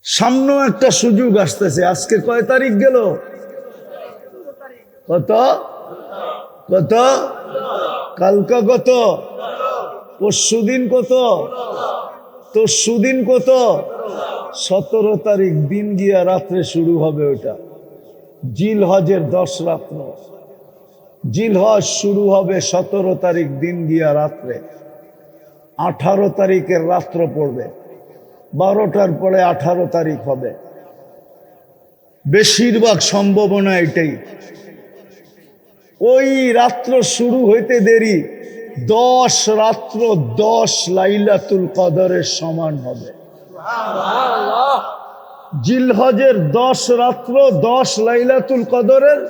সামনেও একটা সুযোগ আসতেছে। আজকে কয় তারিখ গেল? কত কত? কালকা কত? পরশুদিন কত? তরশুদিন কত? 17 তারিখ দিন গিয়া রাত্রে শুরু হবে। ওটা জিলহজের 10 রাত্র। জিলহজ শুরু হবে 17 তারিখ দিন গিয়া রাত্রে। 18 তারিখের রাত্র পড়বে, 12টার পরে 18 তারিখ হবে। বেশিরভাগ সম্ভাবনা এটাই। ওই রাত্র শুরু হইতে দেরি 10 রাত্র 10 লাইলাতুল কদরের সমান হবে। জিলহজের 10 রাত্র 10 লাইলাতুল কদরের।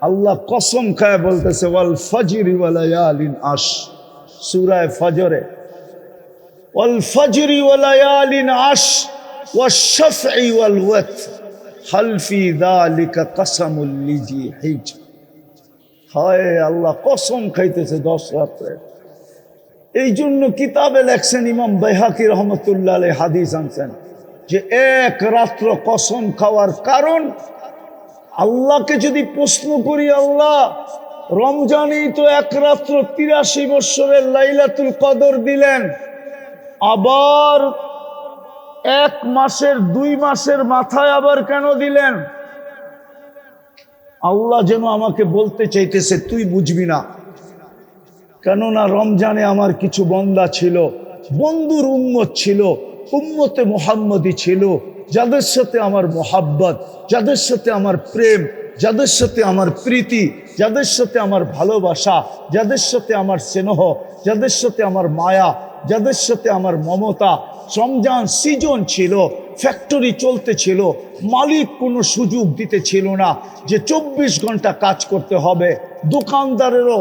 আল্লাহ কসম খায় বলতেছে ওয়াল ফজরি ওয়া লায়ালিন আশ, সূরা ফজরে। ওয়াল ফজরি ওয়া লায়ালিন আশ ওয়াশ শাফঈ ওয়াল ওয়াতর হাল ফি যালিকা কসমুল লিজি হিজর। হায় আল্লাহ কসম খাইতেছে 10 রাত্রে। এই জন্য কিতাবে লেখছেন ইমাম বাইহাকি রহমতুল্লাহ আলাইহি হাদিস আনছেন যে এক রাত্র কসম খাওয়ার কারণ, আল্লাহকে যদি প্রশ্ন করি, আল্লাহ রমজানেই তো এক রাত্র 83 বছরের লাইলাতুল কদর দিলেন, আবার 1 মাসের 2 মাসের মাথায় আবার কেন দিলেন? আল্লাহ যেন আমাকে বলতে চাইতেছে তুই বুঝবি না। কেননা রমজানে আমার কিছু বান্দা ছিল, বন্ধুর উম্মত ছিল, উম্মতে মুহাম্মদী ছিল, যাদের সাথে আমার মোহাব্বত, যাদের সাথে আমার প্রেম, যাদের সাথে আমার প্রীতি, যাদের সাথে আমার ভালোবাসা, যাদের সাথে আমার স্নেহ, যাদের সাথে আমার মায়া, যাদের সাথে আমার মমতা। রমজান সিজন ছিল, ফ্যাক্টরি চলতে ছিল, মালিক কোনো সুযোগ দিতে ছিল না যে 24 ঘন্টা কাজ করতে হবে। দোকানদারেরও,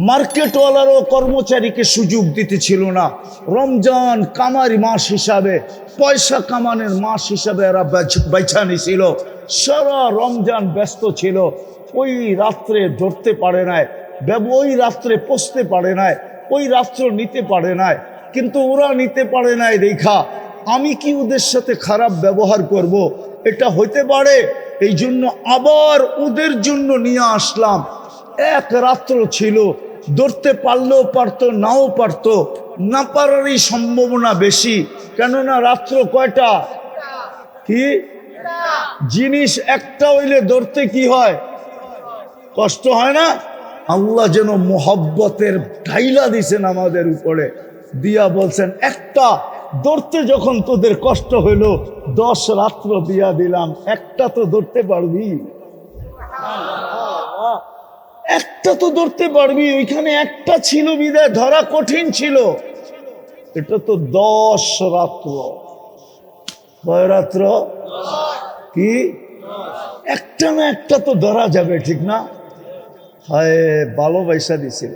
মার্কেটওয়ালারও কর্মচারীকে সুযোগ দিতে ছিল না। রমজান কামারি মাস হিসাবে, পয়সা কামানোর মাস হিসাবে এরা বাইছা নিছিল। সারা রমজান ব্যস্ত ছিল। ওই রাত্রে ধরতে পারে নাই, ওই রাত্রে পৌঁছতে পারে নাই, ওই রাত্র নিতে পারে নাই। কিন্তু ওরা নিতে পারে নাই দেখা আমি কি ওদের সাথে খারাপ ব্যবহার করব? এটা হইতে পারে। এই জন্য আবার ওদের জন্য নিয়ে আসলাম। এক রাত্র ছিল, ধরতে পারলেও পারতো, নাও পারতো, না পারারই সম্ভাবনা বেশি। কেননা রাত্র কয়টা? কি জিনিস একটা হইলে ধরতে কি হয়? কষ্ট হয় না? আল্লাহ যেন মোহব্বতের ঢাইলা দিছেন আমাদের উপরে, দিয়া বলছেন একটা ধরতে যখন তোদের কষ্ট হইল 10 রাত্র দিয়া দিলাম, একটা তো ধরতে পারবি, একটা তো ধরতে পারবি। ওইখানে একটা ছিল বিদায় ধরা কঠিন ছিল। এটা তো 10 রাত্র। কয় রাত্র? কি একটা না একটা তো ধরা যাবে, ঠিক না? হায় ভালোবাসা দিছিল।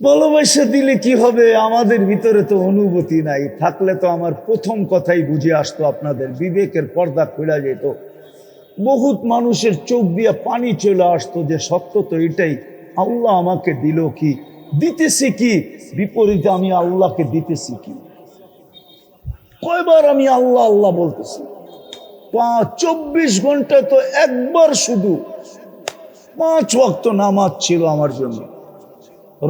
ভালোবাসা দিলে কি হবে? আমাদের ভিতরে তো অনুভূতি নাই। থাকলে তো আমার প্রথম কথাই বুঝে আসতো, আপনাদের বিবেকের পর্দা খুলে যেত। বহুত মানুষের চোখ দিয়ে পানি চলে আসতো যে সত্য তো এটাই, আল্লাহ আমাকে দিল কি, দিতেছি কি, বিপরীতে আমি আল্লাহকে দিতেছি কি। কয়বার আমি আল্লাহ আল্লাহ বলতেছি? 24 ঘন্টায় তো একবার শুধু 5 ওয়াক্ত নামাজ ছিল আমার জন্য।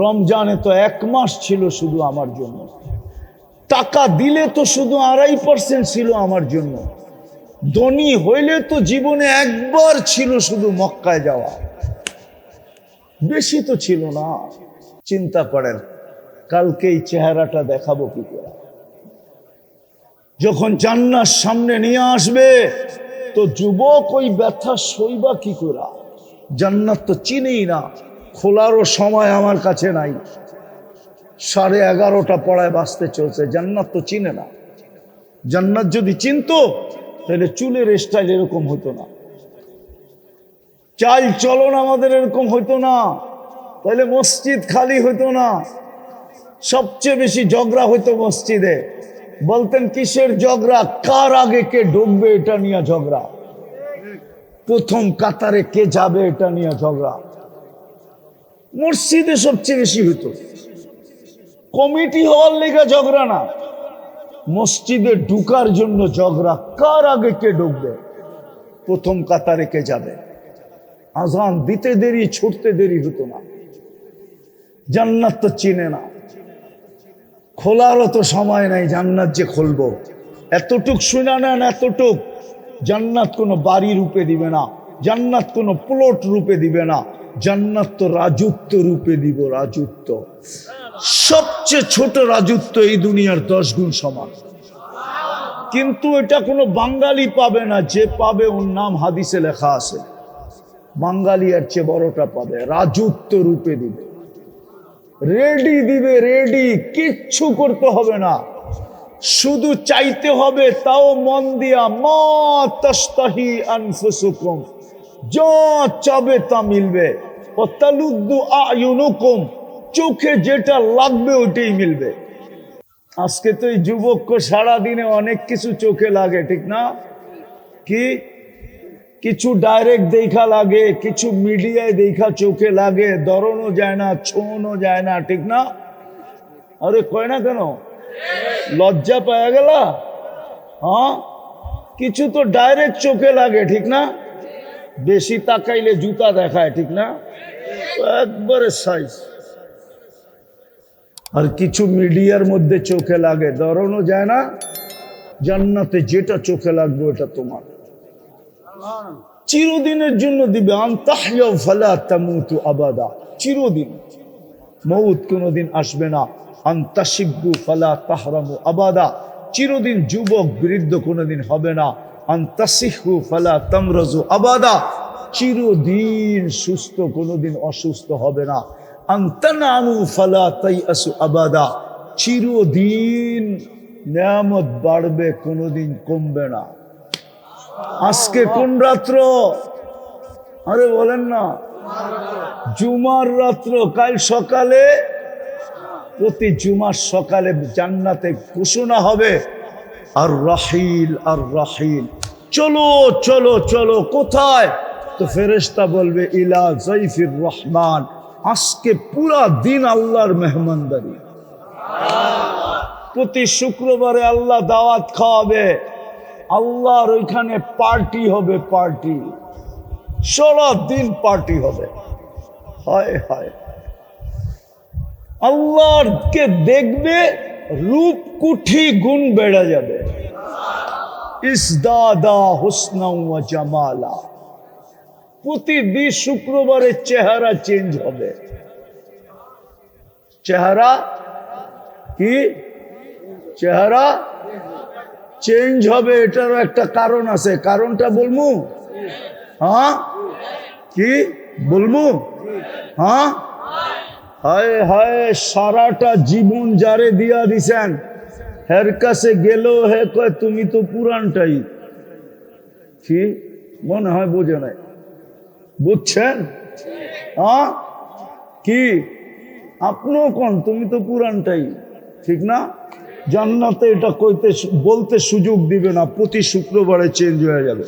রমজানে তো 1 মাস ছিল শুধু আমার জন্য। টাকা দিলে তো শুধু 2.5% ছিল আমার জন্য। ধনী হইলে তো জীবনে একবার ছিল শুধু মক্কায় যাওয়া, বেশি তো ছিল না। চিন্তা করেন কালকে এই চেহারাটা দেখাবো কি করে? যখন জান্নাত সামনে নিয়ে আসবে তো যুবক ওই ব্যথা সইবা কি করে? জান্নাত তো চিনেই না, খোলারও সময় আমার কাছে নাই। 11:30 পড়ায় বাঁচতে চলছে, জান্নাত তো চিনে না। জান্নাত যদি চিনতো তাহলে চুলের স্টাইল এরকম হতো না, চাল চলন আমাদের এরকম হতো না, তাহলে মসজিদ খালি হতো না। সবচেয়ে বেশি ঝগড়া হতো মসজিদে। বলতেন কিসের ঝগড়া? কার আগে কে ঢুকবে এটা নিয়ে ঝগড়া, প্রথম কাতারে কে যাবে এটা নিয়ে ঝগড়া। মসজিদে সবচেয়ে বেশি হতো। কমিটি হওয়ার লেগে ঝগড়া না, মসজিদে ঢুকার জন্য ঝগড়া, কার আগে কে ঢুকবে, প্রথম কাতারে কে যাবে। আজান দিতে দেরি, ছুটতে দেরি হতো না। জান্নাত তো চিনে না, খোলারও তো সময় নাই, জান্নাত যে খুলবো। এতটুক শুনে নেন, এতটুক, জান্নাত কোনো বাড়ি রূপে দিবে না, জান্নাত কোনো প্লট রূপে দিবে না, জান্নাত তো রাজত্ব রূপে দিব। রাজত্ব, সবচেয়ে ছোট রাজত্ব এই দুনিয়ার 10 গুণ সমান। কিন্তু এটা কোনো বাঙালি পাবে না, যে পাবে ওর নাম হাদিসে লেখা আছে। বাঙালি এর চেয়ে বড়টা পাবে, রাজত্ব রূপে দিবে, রেডি দিবে, রেডি, কিচ্ছু করতে হবে না, শুধু চাইতে হবে, তাও মন দিয়া। মা তাস্তাহি আনফুসুকুম, যা চাবে তা মিলবে। ও তালুদ্দু আয়ুনুকুম, চোখে যেটা লাগবে ওটাই মিলবে। আজকে তো এই যুবককে সারাদিনে অনেক কিছু চোখে লাগে, ঠিক না? কি কিছু ডাইরেক্ট দেখা লাগে, কিছু মিডিয়ায় দেখা চোখে লাগে, ধরনও যায় না, ছোঁয়ানো যায় না, ঠিক না? আরে কয় না কেন, লজ্জা পাওয়া গেল? হ্যাঁ, কিছু তো ডাইরেক্ট চোখে লাগে, ঠিক না? বেশি তাকাইলে জুতা দেখায়, ঠিক না? একবারে সাইজ। আর কিছু মিডিয়ার মধ্যে চোখে লাগে, ধরনও যায় না। জান্নাতে যেটা চোখে লাগবে ওটা তোমার, চিরদিনের জন্য দিবে। আনতাহইয়া ফালা তামুতু আবাদা, চিরদিন, মউত কোনদিন আসবে না। আনতাশিব্বু ফালা তাহরামু আবাদা, চিরদিন যুবক বৃদ্ধ কোনদিন হবে না। আনতাসিহু ফালা তামরাজু আবাদা, চিরদিন সুস্থ, কোনদিন অসুস্থ হবে না। আনতানামু ফালা তাইয়াসু আবাদা, চিরদিন নিয়ামত বাড়বে, কোনদিন কমবে না। আজকে কোন রাত্র? আরে বলেন না, জুমার রাত্র। কাল সকালে, প্রতি জুমার সকালে জান্নাতে ঘোষণা হবে, আর রাহিল, আর রাহিল, চলো চলো চলো। কোথায়? তো ফেরেশতা বলবে ইলা যাইফির রহমান, আজকে পুরা দিন আল্লাহর মেহমানদারি। প্রতি শুক্রবারে আল্লাহ দাওয়াত খাওয়াবে, আল্লাহর ওইখানে পার্টি হবে, পার্টি, সারা দিন পার্টি হবে। হায় হায়, আল্লাহকে দেখবে, রূপ কুঠি গুণ বেড়ে যাবে। ইসদাদা হুসনা ওয়া জামালা, প্রতিদিন শুক্রবারে চেহারা চেঞ্জ হবে। চেহারা কি? চেহারা চেঞ্জ হবে। এটারও একটা কারণ আছে, কারণটা বলবো? হ্যাঁ, কি বলবো? হ্যাঁ, হায় হায়, সারাটা জীবন যারে দিয়া দিছেন, হের কাছে গেল, হে কয় তুমি তো পুরানটাই। কি মনে হয় বোঝে নাই? বুঝছেন? হ্যাঁ, কি আপনিও কোন, তুমি তো পুরানটাই, ঠিক না? জান্নাতে এটা কইতে বলতে সুযোগ দিবে না, প্রতি শুক্রবারে চেঞ্জ হয়ে যাবে।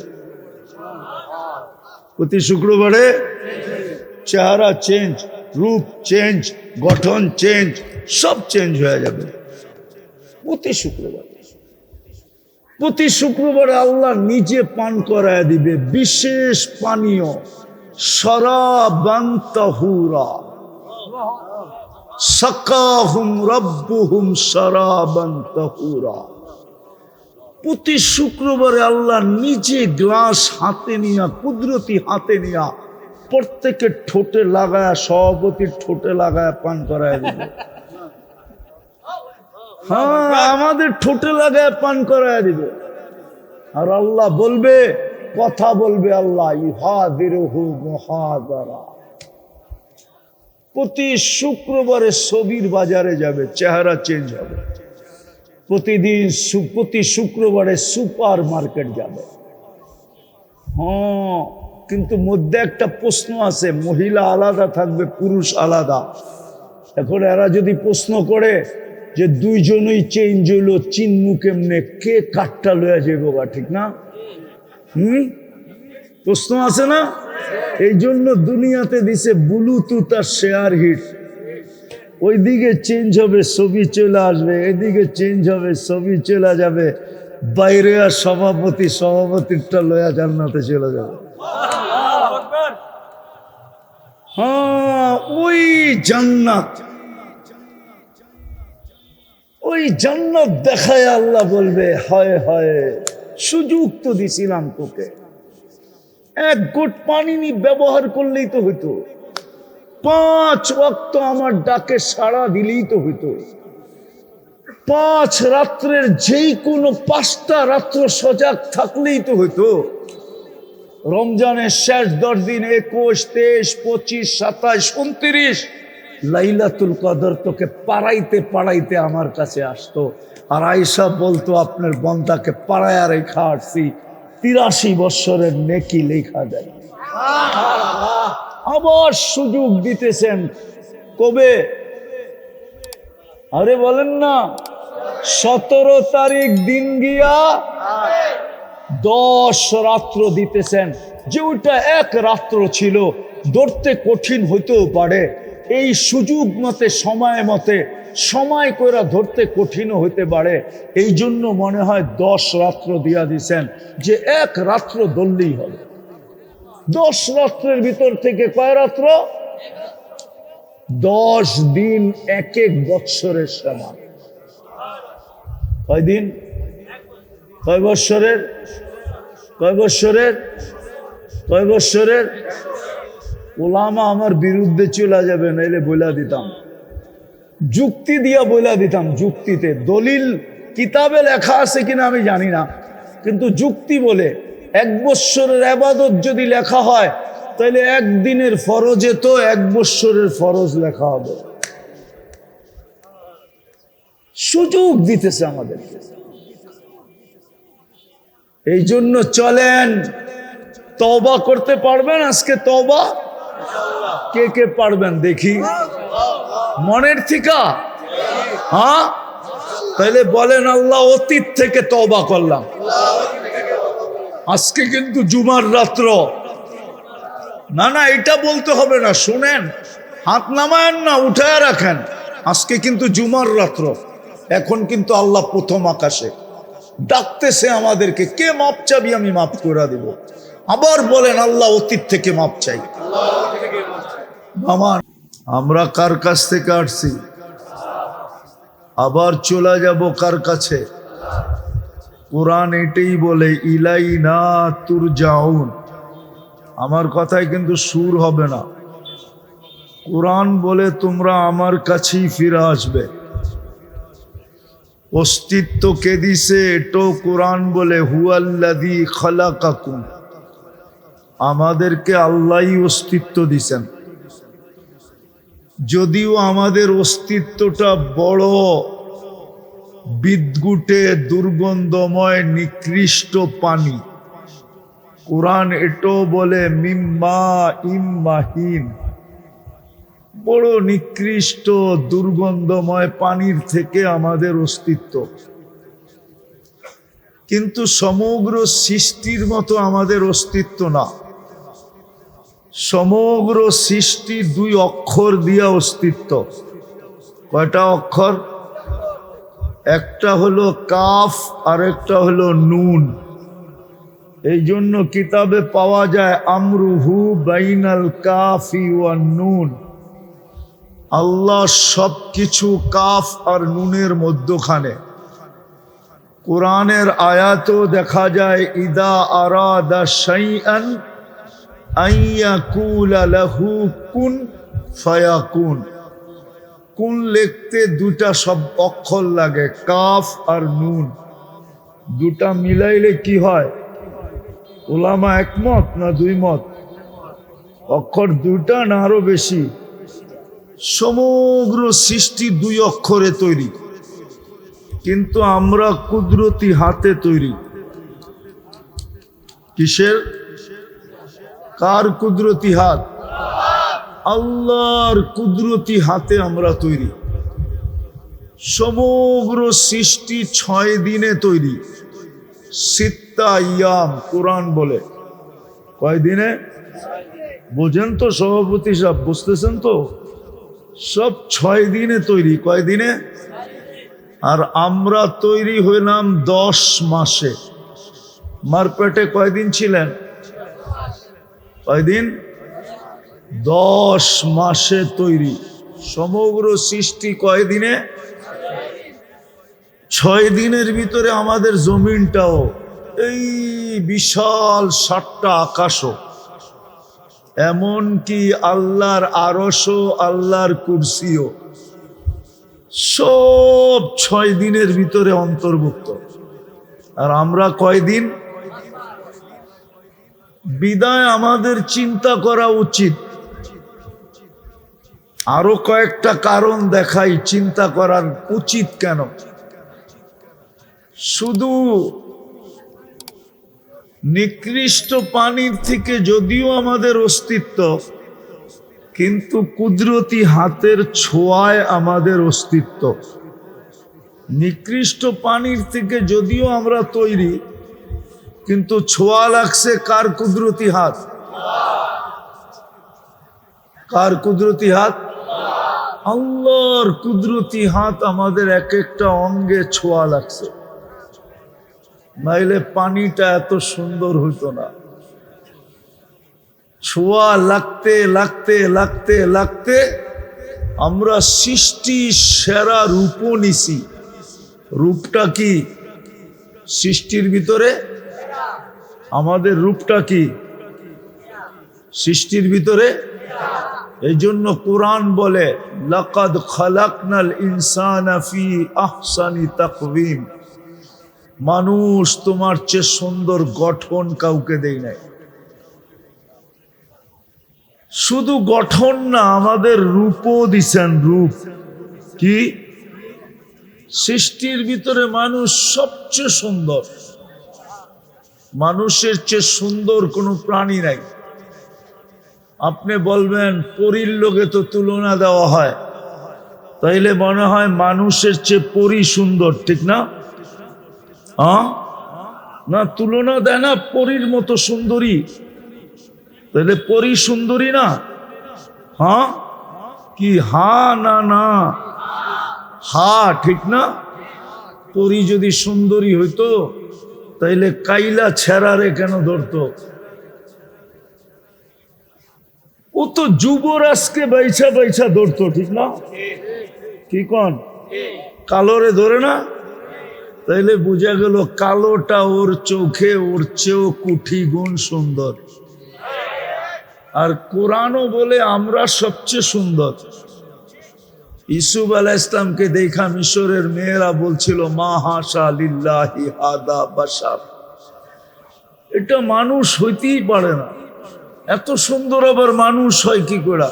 প্রতি শুক্রবারে চেহারা চেঞ্জ, রূপ চেঞ্জ, গঠন চেঞ্জ, সব চেঞ্জ হয়ে যাবে প্রতি শুক্রবারে। প্রতি শুক্রবারে আল্লাহ নিজে পান করায় দিবে বিশেষ পানীয়, শরাবান তাহুরা, সাকাহুম রাব্বুহুম শরাবান তাহুরা। প্রতি শুক্রবারে আল্লাহ নিজে গ্লাস হাতে নিয়া, কুদরতি হাতে নিয়া, প্রত্যেকের ঠোঁটে লাগায়, সভাপতির ঠোঁটে লাগায় পান করায় দিবে। হ্যাঁ, আমাদের ঠোঁটে লাগায় পান করায় দিবে। আর আল্লাহ বলবে, কথা বলবে আল্লাহ, ইহাদিরহু মুহাদারা। প্রতি শুক্রবারে ছবির বাজারে যাবে, চেহারা চেঞ্জ হবে। প্রতিদিন প্রতি শুক্রবারে সুপার মার্কেট যাবে। হ্যাঁ, কিন্তু মধ্যে একটা প্রশ্ন আছে, মহিলা আলাদা থাকবে, পুরুষ আলাদা। এখন এরা যদি প্রশ্ন করে যে দুইজনই চেঞ্জ হইল, চিনমু কেমনে, কে কাঠটা লইয়া যাবো গা, ঠিক না? প্রশ্ন আছে না? এই জন্য দুনিয়াতে দিছে ব্লুটুথ আর শেয়ার হিট। ওইদিকে চেঞ্জ হবে, ছবি চলে আসবে, এদিকে চেঞ্জ হবে, ছবি চলে যাবে, বাইরে আর সভাপতিরটা লয়া জান্নাতে চলে যাবে। হ্যাঁ, ওই জান্নাত, ওই জান্নাত দেখায় আল্লাহ বলবে, হায় হায়, সুযোগ তো দিছিলাম তোকে, এক ঘুট পানি ব্যবহার করলেই তো হইতো, 5 ওয়াক্ত আমার ডাকে সাড়া দিলেই তো হইতো, 5 রাত্রের যেই কোনো 5টা রাত্র সজাগ থাকলেই তো হইতো। রমজানের শেষ 10 দিন 21, 23, 25, 27, 29 লাইলাতুল কদর তোকে পাড়াইতে আমার কাছে আসতো, আর আয়েশা বলতো আপনার বন্দাকে পাড়ায়া রেখা আসছি, 83 বৎসরের নেকি লেখা যায়। আবার সুযোগ দিতেছেন কবে? আরে বলেন না, 17 তারিখ দিন গিয়া 10 রাত্র দিতেছেন, যে ওইটা এক রাত্র ছিল, ধরতে কঠিন হইতেও পারে, এই সুযোগ মতে সময় কইরা ধরতে কঠিনও হইতে পারে, এই জন্য মনে হয় 10 রাত্র দিয়া দিছেন, যে এক রাত্র ধরলেই হবে। 10 রাত্রের ভিতর থেকে কয় রাত্র? 10 দিন এক বৎসরের সমান। কয় দিন? কয় বৎসরের? কয় বৎসরের? কয় বৎসরের? ওলামা আমার বিরুদ্ধে চলে যাবে, নাইলে বইলা দিতাম, যুক্তি দিয়া বইলা দিতাম, যুক্তিতে। দলিল কিতাবে লেখা আছে কিনা আমি জানি না, কিন্তু যুক্তি বলে 1 বৎসরের ইবাদত যদি লেখা হয়, তাহলে একদিনের ফরজে তো 1 বৎসরের ফরজ লেখা হবে। সুযোগ দিতেছে আমাদেরকে। এই জন্য চলেন, তওবা করতে পারবেন আজকে? তওবা কে কে পারবেন দেখি, মনের থেকে? হ্যাঁ, তাহলে বলেন, আল্লাহ অতীত থেকে তওবা করলাম। আজকে কিন্তু জুমার রাত্র না, না এটা বলতে হবে না, শুনেন, হাত নামায়েন না, উঠায় রাখেন, আজকে কিন্তু জুমার রাত্র। এখন কিন্তু আল্লাহ প্রথম আকাশে ডাকতেছে আমাদেরকে, কে মাপ চাবি? আমি মাপ করে দিব। আবার বলেন, আল্লাহ অতীত থেকে মাপ চাই। আমার আমরা কার কাছ থেকে আসছি, আবার চলে যাব কার কাছে? কোরআন এটাই বলে, ইলাইনা তুরজাউন। আমার কথায় কিন্তু সুর হবে না, কোরআন বলে তোমরা আমার কাছেই ফিরে আসবে। অস্তিত্ব কে দিছে এটাও কোরআন বলে, হুয়াল্লাযী খালাকাকুম। আমাদেরকে আল্লাহই অস্তিত্ব দিছেন, যদিও আমাদের অস্তিত্বটা বড় বিদ্যুটে দুর্গন্ধময় নিকৃষ্ট পানি। কোরআন এটাও বলে, মিম্মা ইম্মাহিন, বড় নিকৃষ্ট দুর্গন্ধময় পানির থেকে আমাদের অস্তিত্ব। কিন্তু সমগ্র সৃষ্টির মতো আমাদের অস্তিত্ব না। সমগ্র সৃষ্টি 2 অক্ষর দিয়া অস্তিত্ব। কয়টা অক্ষর? একটা হলো কাফ আর একটা হলো নুন। এই জন্য কিতাবে পাওয়া যায়, আমরুহু বাইনাল কাফি ওয়ান নুন। আল্লাহ সবকিছু কাফ আর নুনের মধ্যখানে। কোরআনের আয়াতও দেখা যায়, ইদা আরাদা শাইআন আইয়াকুলা লাহু কুন ফায়াকুন। কুন লিখতে 2টা সব অক্ষর লাগে, কাফ আর নুন। 2টা মিলাইলে কি হয়? উলামা একমত না 2 মত? অক্ষর 2টা না আরো বেশি? সমগ্র সৃষ্টি 2 অক্ষরে তৈরি, কিন্তু আমরা কুদরতি হাতে তৈরি। কিসের? কার কুদরতি হাত? আল্লাহর কুদরতি হাতে আমরা তৈরি। সমগ্র সৃষ্টি 6 দিনে তৈরি। সিত্তা ইয়াম কোরআন বলে। কয় দিনে? বোঝেন তো সভাপতি সাহেব, বুঝতেছেন তো? সব 6 দিনে তৈরি। কয় দিনে? আর আমরা তৈরি হইলাম 10 মাসে। মার পেটে কয়দিন ছিলেন? কয়দিন? 10 মাসে তৈরি। সমগ্র সৃষ্টি কয়দিনে? 6 দিনের ভিতরে আমাদের জমিনটাও, এই বিশাল 7টা আকাশও, এমনকি আল্লাহর আরশও, আল্লাহর কুরসিও সব 6 দিনের ভিতরে অন্তর্ভুক্ত। আর আমরা কয়দিন? বিদায় আমাদের চিন্তা করা উচিত। আরো কয়েকটা কারণ দেখাই চিন্তা করার উচিত কেন। শুধু নিকৃষ্ট পানির থেকে যদিও আমাদের অস্তিত্ব, কিন্তু কুদরতি হাতের ছোঁয়ায় আমাদের অস্তিত্ব। নিকৃষ্ট পানির থেকে যদিও আমরা তৈরি, কিন্তু ছোঁয়া লাগছে কার? কুদরতি হাত। কার কুদরতি হাত? আল্লাহর কুদরতি হাত আমাদের এক একটা অঙ্গে ছোঁয়া লাগছে, নাইলে পানিটা এত সুন্দর হইতো না। ছোঁয়া লাগতে লাগতে লাগতে লাগতে আমরা সৃষ্টি সেরা রূপও নিছি। রূপটা কি? সৃষ্টির ভিতরে আমাদের রূপটা কি? সৃষ্টির ভিতরে। এই জন্য কোরআন বলে, লাকাদ খালাকনাল ইনসানা ফি আহসানি তাকওয়িম। মানুষ তোমার চেয়ে সুন্দর গঠন কাউকে দেয় নাই। শুধু গঠন না, আমাদের রূপও দিছেন। রূপ কি? সৃষ্টির ভিতরে মানুষ সবচেয়ে সুন্দর। মানুষের চেয়ে সুন্দর কোনো প্রাণী নাই। আপনি বলবেন পরীর লোকে তো তুলনা দেওয়া হয়, তাইলে মনে হয় মানুষের চেয়ে পরী সুন্দর, ঠিক না? না, তুলনা দেয় না পরীর মতো সুন্দরী, তাহলে পরী সুন্দরী না? কি না না, ঠিক না? পরী যদি সুন্দরী হইতো তাইলে কাইলা ছেড়ারে কেন ধরতো? ও তো যুবরাজকে বাইছা বাইছা ধরতো, ঠিক না? কি কন? কালোরে ধরে না? তাইলে বোঝা গেল কালোটা ওর চোখে ওর চেয়েও কোটি গুণ সুন্দর। আর কোরআনও বলে আমরা সবচেয়ে সুন্দর। ইউসুফ আলাইহিস সালামকে দেখা মিশরের মেয়েরা বলছিল, মা হাশা লিল্লাহি হাদা বাশার। এটা মানুষ হইতেই পারে না, এত সুন্দর আবার মানুষ হয় কি করে?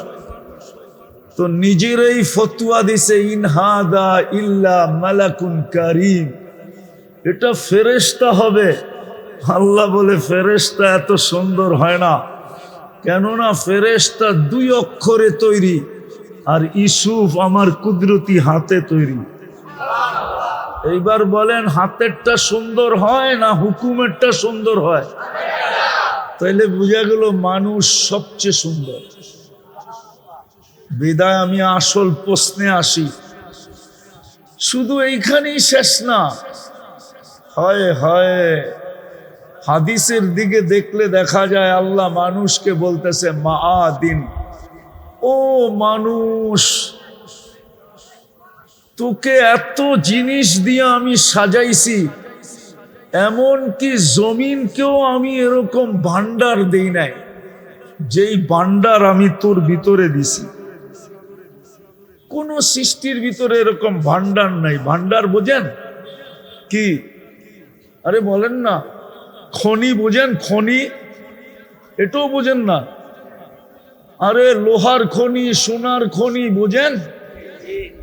তো নিজেরাই ফতোয়া দিছে, ইন হাদা ইল্লা মালাকুন কারীম। এটা ফেরেশতা হবে। আল্লাহ বলে ফেরেশতা এত সুন্দর হয় না, কেননা ফেরেশতা 2 অক্ষরে তৈরি, আর ইউসুফ আমার কুদরতি হাতে তৈরি। এইবার বলেন, হাতেরটা সুন্দর হয় না হুকুমেরটা সুন্দর হয়? তাইলে বোঝা গেল মানুষ সবচেয়ে সুন্দর। বিদায় আমি আসল প্রশ্নে আসি। শুধু এইখানেই শেষ না, হয় হয় হাদিসের দিকে দেখলে দেখা যায় আল্লাহ মানুষকে বলতেছে, মাআদিন, ও মানুষ, তোকে এত জিনিস দিয়ে আমি সাজাইছি, এমনকি জমিনকেও আমি এরকম ভান্ডার দেই নাই যেই ভান্ডার আমি তোর ভিতরে দিছি। কোন সৃষ্টির ভিতরে এরকম ভান্ডার নাই। ভান্ডার বোঝেন কি? আরে বলেন না, খনি বোঝেন? খনি এটাও বোঝেন না? আরে লোহার খনি, সোনার খনি বোঝেন?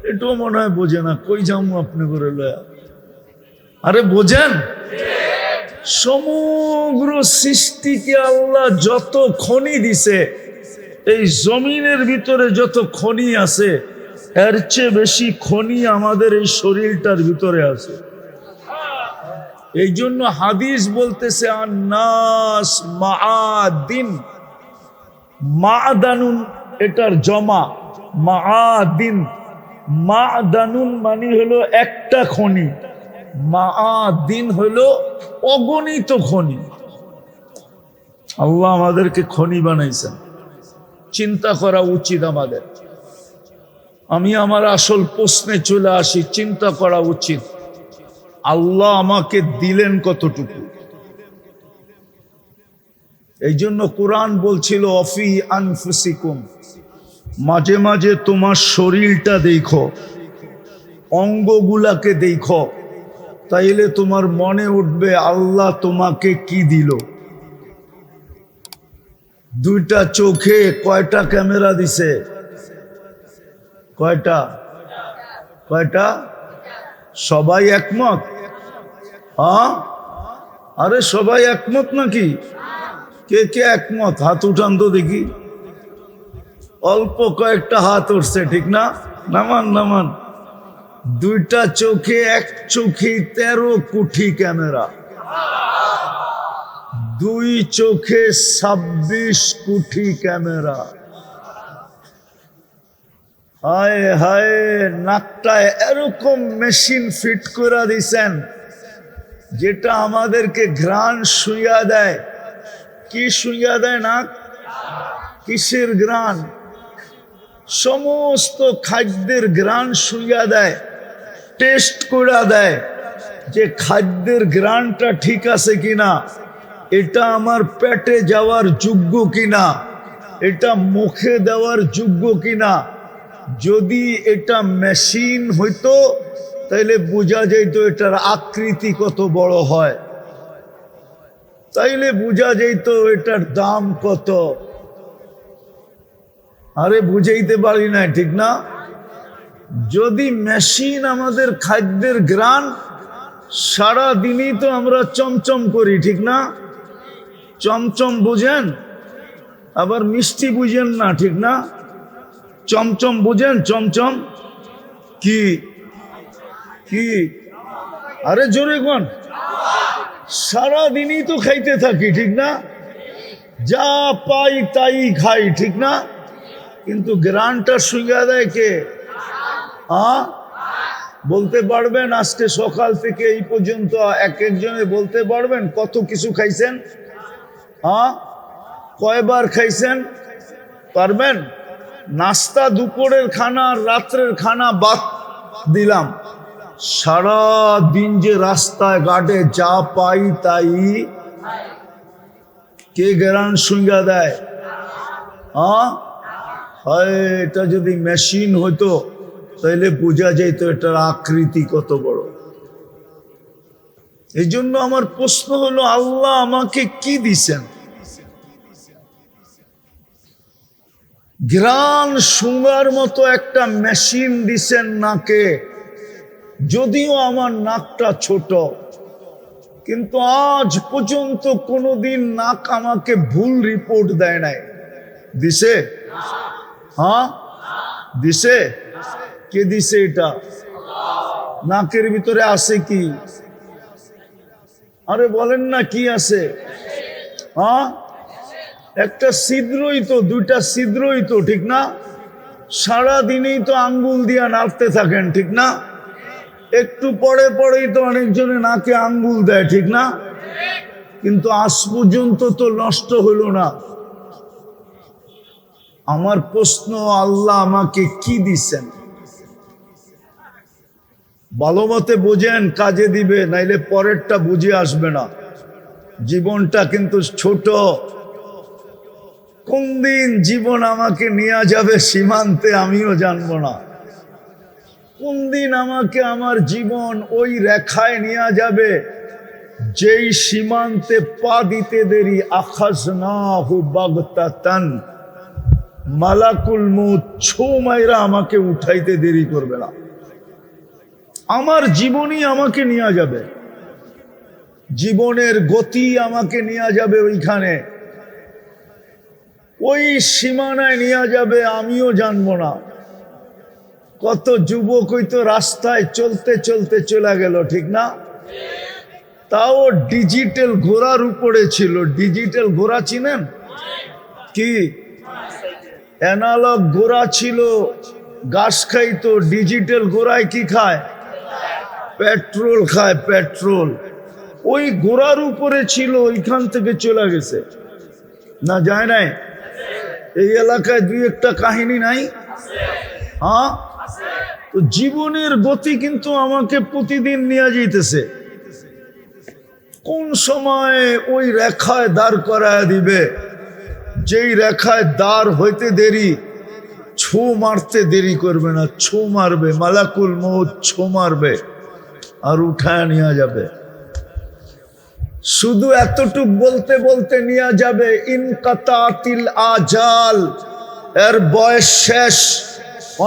এটাও মনে হয় বোঝে না। কই যাবো আপনি করে লয়া? আরে বোঝেন? সমগ্র সৃষ্টিকে আল্লাহ যত খনি দিছে, এই জমিনের ভিতরে যত খনি আছে, এর চেয়ে বেশি খনি আমাদের এই শরীরটার ভিতরে আছে। এই জন্য হাদিস বলতেছে, আন্নাস মাআদিন। মাদানুন এটার জমা, মাআদিন, মা'দানুন মানে হলো একটা খনি, মাআদিন হলো অগণিত খনি। আল্লাহ আমাদেরকে খনি বানাইছেন। চিন্তা করা উচিত আমাদের। আমি আমার আসল প্রশ্নে চলে আসি, চিন্তা করা উচিত আল্লাহ আমাকে দিলেন কতটুকু। এই জন্য কোরআন বলছিল অফি আনফুসিকুম, মাঝে মাঝে তোমার শরীরটা দেখো, অঙ্গগুলাকে দেখো, তাইলে তোমার মনে উঠবে আল্লাহ তোমাকে কি দিল। দুইটা চোখে কয়টা ক্যামেরা দিছে? কয়টা? কয়টা? সবাই একমত? হ্যাঁ, আরে সবাই একমত নাকি? কে কে একমত হাত উঠান তো দেখি। অল্প কয়েকটা হাত উঠছে, ঠিক না? নামান নামান। দুইটা চোখে, এক চোখে 13 কোটি ক্যামেরা, দুই চোখে 26 কোটি ক্যামেরা। হায় হায়, নাকটায় এরকম মেশিন ফিট করে দিছেন যেটা আমাদেরকে ঘ্রাণ শুইয়া দেয়। কি শুইয়া দেয়? নাক। কিসের ঘ্রাণ? সমস্ত খাদ্যের ঘ্রাণ শুইয়া দেয়, টেস্ট করে দেয় যে খাদ্যের ঘ্রাণটা ঠিক আছে কিনা, এটা আমার পেটে যাওয়ার যোগ্য কিনা, এটা মুখে দেওয়ার যোগ্য কিনা। যদি এটা মেশিন হইতো তাইলে বোঝা যাইতো এটার আকৃতি কত বড় হয়, তাইলে বোঝা যাইতো এটার দাম কত। আরে বুঝাইতে পারি না, ঠিক না? যদি মেশিন আমাদের খাদ্যের ঘ্রাণ, সারা দিনই তো আমরা চমচম করি, ঠিক না? চমচম বুঝেন, আবার মিষ্টি বুঝেন না, ঠিক না? চমচম বুঝেন? চমচম কি? কি? আরে জোরে কোন। সারা দিনই তো খাইতে থাকি, ঠিক না? যা পাই তাই খাই, ঠিক না? কিন্তু গ্রানটা শুইয়া দেয় কে? বলতে পারবেন আজকে সকাল থেকে এই পর্যন্ত এক একজনে বলতে পারবেন কত কিছু খাইছেন? কয়বার খাইছেন? পারবেন? নাস্তা, দুপুরের খানা, রাত্রের খানা বাদ দিলাম, সারা দিন যে রাস্তায় ঘাটে যা পাই তাই কে গ্রান শুইয়া দেয়? এটা যদি মেশিন হইতো তাহলে বোঝা যেত এটার আকৃতি কত বড়। এই জন্য আমার প্রশ্ন হলো, আল্লাহ আমাকে কি দিছেন? ঘ্রাণ শুঙ্গার মতো একটা মেশিন দিছেন নাকে। যদিও আমার নাকটা ছোট, কিন্তু আজ পর্যন্ত কোনোদিন নাক আমাকে ভুল রিপোর্ট দেয় নাই। দিছে? দিছে? কে দিছে এটা? নাকের ভিতরে আছে কি? আরে বলেন না, কি আছে? একটা ছিদ্রই তো, দুইটা ছিদ্রই তো, ঠিক না? সারা দিনই তো আঙ্গুল দিয়া নাড়তে থাকেন, ঠিক না? একটু পরে পরেই তো অনেকজনে নাকে আঙ্গুল দেয়, ঠিক না? কিন্তু আজ পর্যন্ত তো নষ্ট হইল না। আমার প্রশ্ন, আল্লাহ আমাকে কি দিছেন? ভালো মতে বোঝেন, কাজে দিবে, নাইলে পরেরটা বুঝে আসবে না। জীবনটা কিন্তু ছোট। কোন দিন জীবন আমাকে নিয়ে যাবে সীমান্তে আমিও জানবো না। কোন দিন আমাকে আমার জীবন ওই রেখায় নিয়ে যাবে যেই সীমান্তে পা দিতে দেরি আখাযনাহু বাগতাতান, মালাকুল মউত ছো মাইরা আমাকে উঠাইতে দেরি করবে না। আমার জীবনই আমাকে নিয়ে যাবে, জীবনের গতি আমাকে নিয়ে যাবে ওইখানে, ওই সীমানায় নিয়ে যাবে, আমিও জানবো না। কত যুবক হইতো রাস্তায় চলতে চলতে চলে গেল, ঠিক না? তাও ডিজিটাল ঘোড়ার উপরে ছিল। ডিজিটাল ঘোড়া চিনেন? কি অ্যানালগ ঘোড়া ছিল, ঘাস খাইতো। ডিজিটাল ঘোড়ায় কি খায়? পেট্রোল খায়, পেট্রোল। ওই ঘোড়ার উপরে ছিল, ওইখান থেকে চলে গেছে না, যায় নাই? এই এলাকায় দুই একটা কাহিনী নাই? হ্যাঁ, তো জীবনের গতি কিন্তু আমাকে প্রতিদিন নিয়ে যাইতেছে। কোন সময় ওই রেখায় দাঁড় করায় দিবে, যেই রেখায় দাঁড় হইতে দেরি, ছো মারতে দেরি করবে না, ছো মারবে, মালাকুল মউত ছো মারবে আর উঠায় নিয়ে যাবে। শুধু এতটুক বলতে বলতে নিয়ে যাবে, ইনকাতাতিল আজাল, এর বয়স শেষ।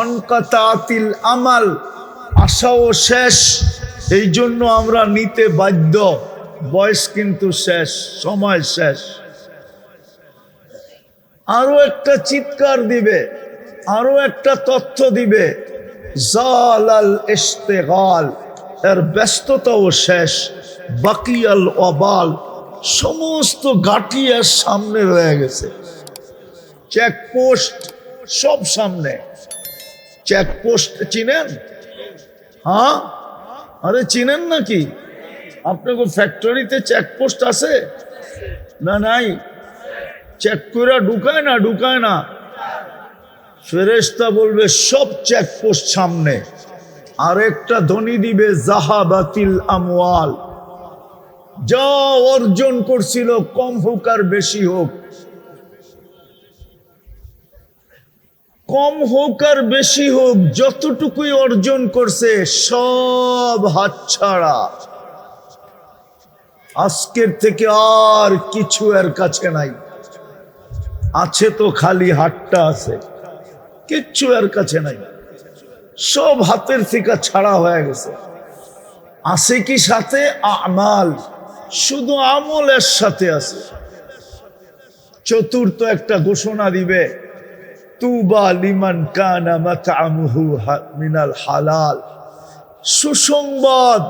অনকাতাতিল আমাল, আশাও শেষ। এই জন্য আমরা নিতে বাধ্য। বয়স কিন্তু শেষ, সময় শেষ। আরো একটা চিৎকার দিবে, আরো একটা তথ্য দিবে, জালাল ইশতিগাল, এর ব্যস্ততাও শেষ। বাকিয়াল ওয়াবাল, সমস্ত ঘাঁটি এর সামনে রয়ে গেছে। চেকপোস্ট সব সামনে। চেকপোস্ট চিনেন? হ্যাঁ, আরে চিনেন নাকি? আপনাকে ফ্যাক্টরিতে চেকপোস্ট আছে না? নাই? চেক করে ঢুকায় না? ঢুকায় না। ফেরেশতা বলবে সব চেকপোস্ট সামনে। আরেকটা ধ্বনি দিবে, জাহাবাতিল আমওয়াল, যা অর্জন করছিল, কম হোক আর বেশি হোক, কম হোক আর বেশি হোক, যতটুকুই অর্জন করছে সব হাতছাড়া। আজকের থেকে আর কিছু এর কাছে নাই। আছে তো খালি হাতটা আছে, কিচ্ছু এর কাছে নাই। সব হাতের থেকে ছাড়া হয়ে গেছে। আছে কি সাথে? আমাল, শুধু আমলের সাথে আছে। চতুর্থ একটা ঘোষণা দিবে, তুবা লিমান কানা মাতআমুহু মিনাল হালাল। সুসংবাদ,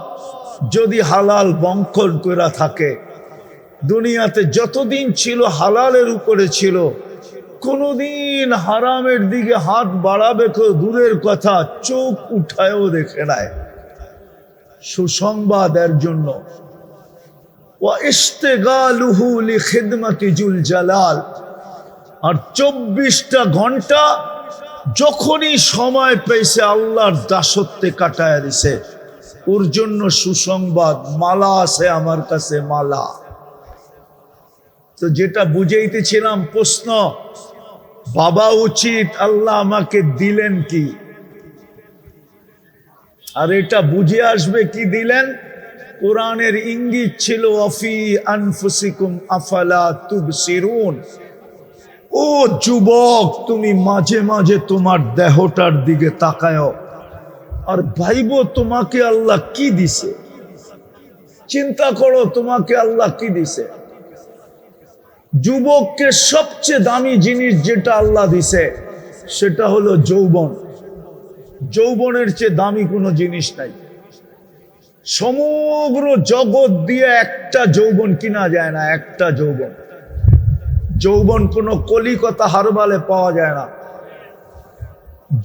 যদি হালাল বঙ্কন করে থাকে। দুনিয়াতে যতদিন ছিল হালালের উপরে ছিল, কোনদিন হারামের দিকে হাত বাড়াবে দূরের কথা, চোখ উঠায়ও দেখে নাই। সুসংবাদ এর জন্য। ওয়া ইশতিগালুহু লিখিদমাতি জুল জালাল, আর 24টা ঘন্টা যখনই সময় পেয়েছে আল্লাহর দাসত্বে কাটায় দিছে। ওর জন্য সুসংবাদ, মালা আছে আমার কাছে, মালা। তো যেটা বুঝাইতেছিলাম, প্রশ্ন ভাবা উচিত, আল্লাহ আমাকে দিলেন কি? আর এটা বুঝে আসবে কি দিলেন। কোরআনের ইঙ্গিত ছিল, ওয়াফি আনফুসিকুম আফালা তুবসিরুন। ও যুবক, তুমি মাঝে মাঝে তোমার দেহটার দিকে তাকায় আর ভাইবো তোমাকে আল্লাহ কি দিছে। চিন্তা করো তোমাকে আল্লাহ কি দিছে। যুবককে সবচেয়ে দামি জিনিস যেটা আল্লাহ দিছে সেটা হলো যৌবন। যৌবনের চেয়ে দামি কোনো জিনিস নাই। সমগ্র জগৎ দিয়ে একটা যৌবন কিনা যায় না, একটা যৌবন। যৌবন কোনো কলিকতা হারবালে পাওয়া যায় না।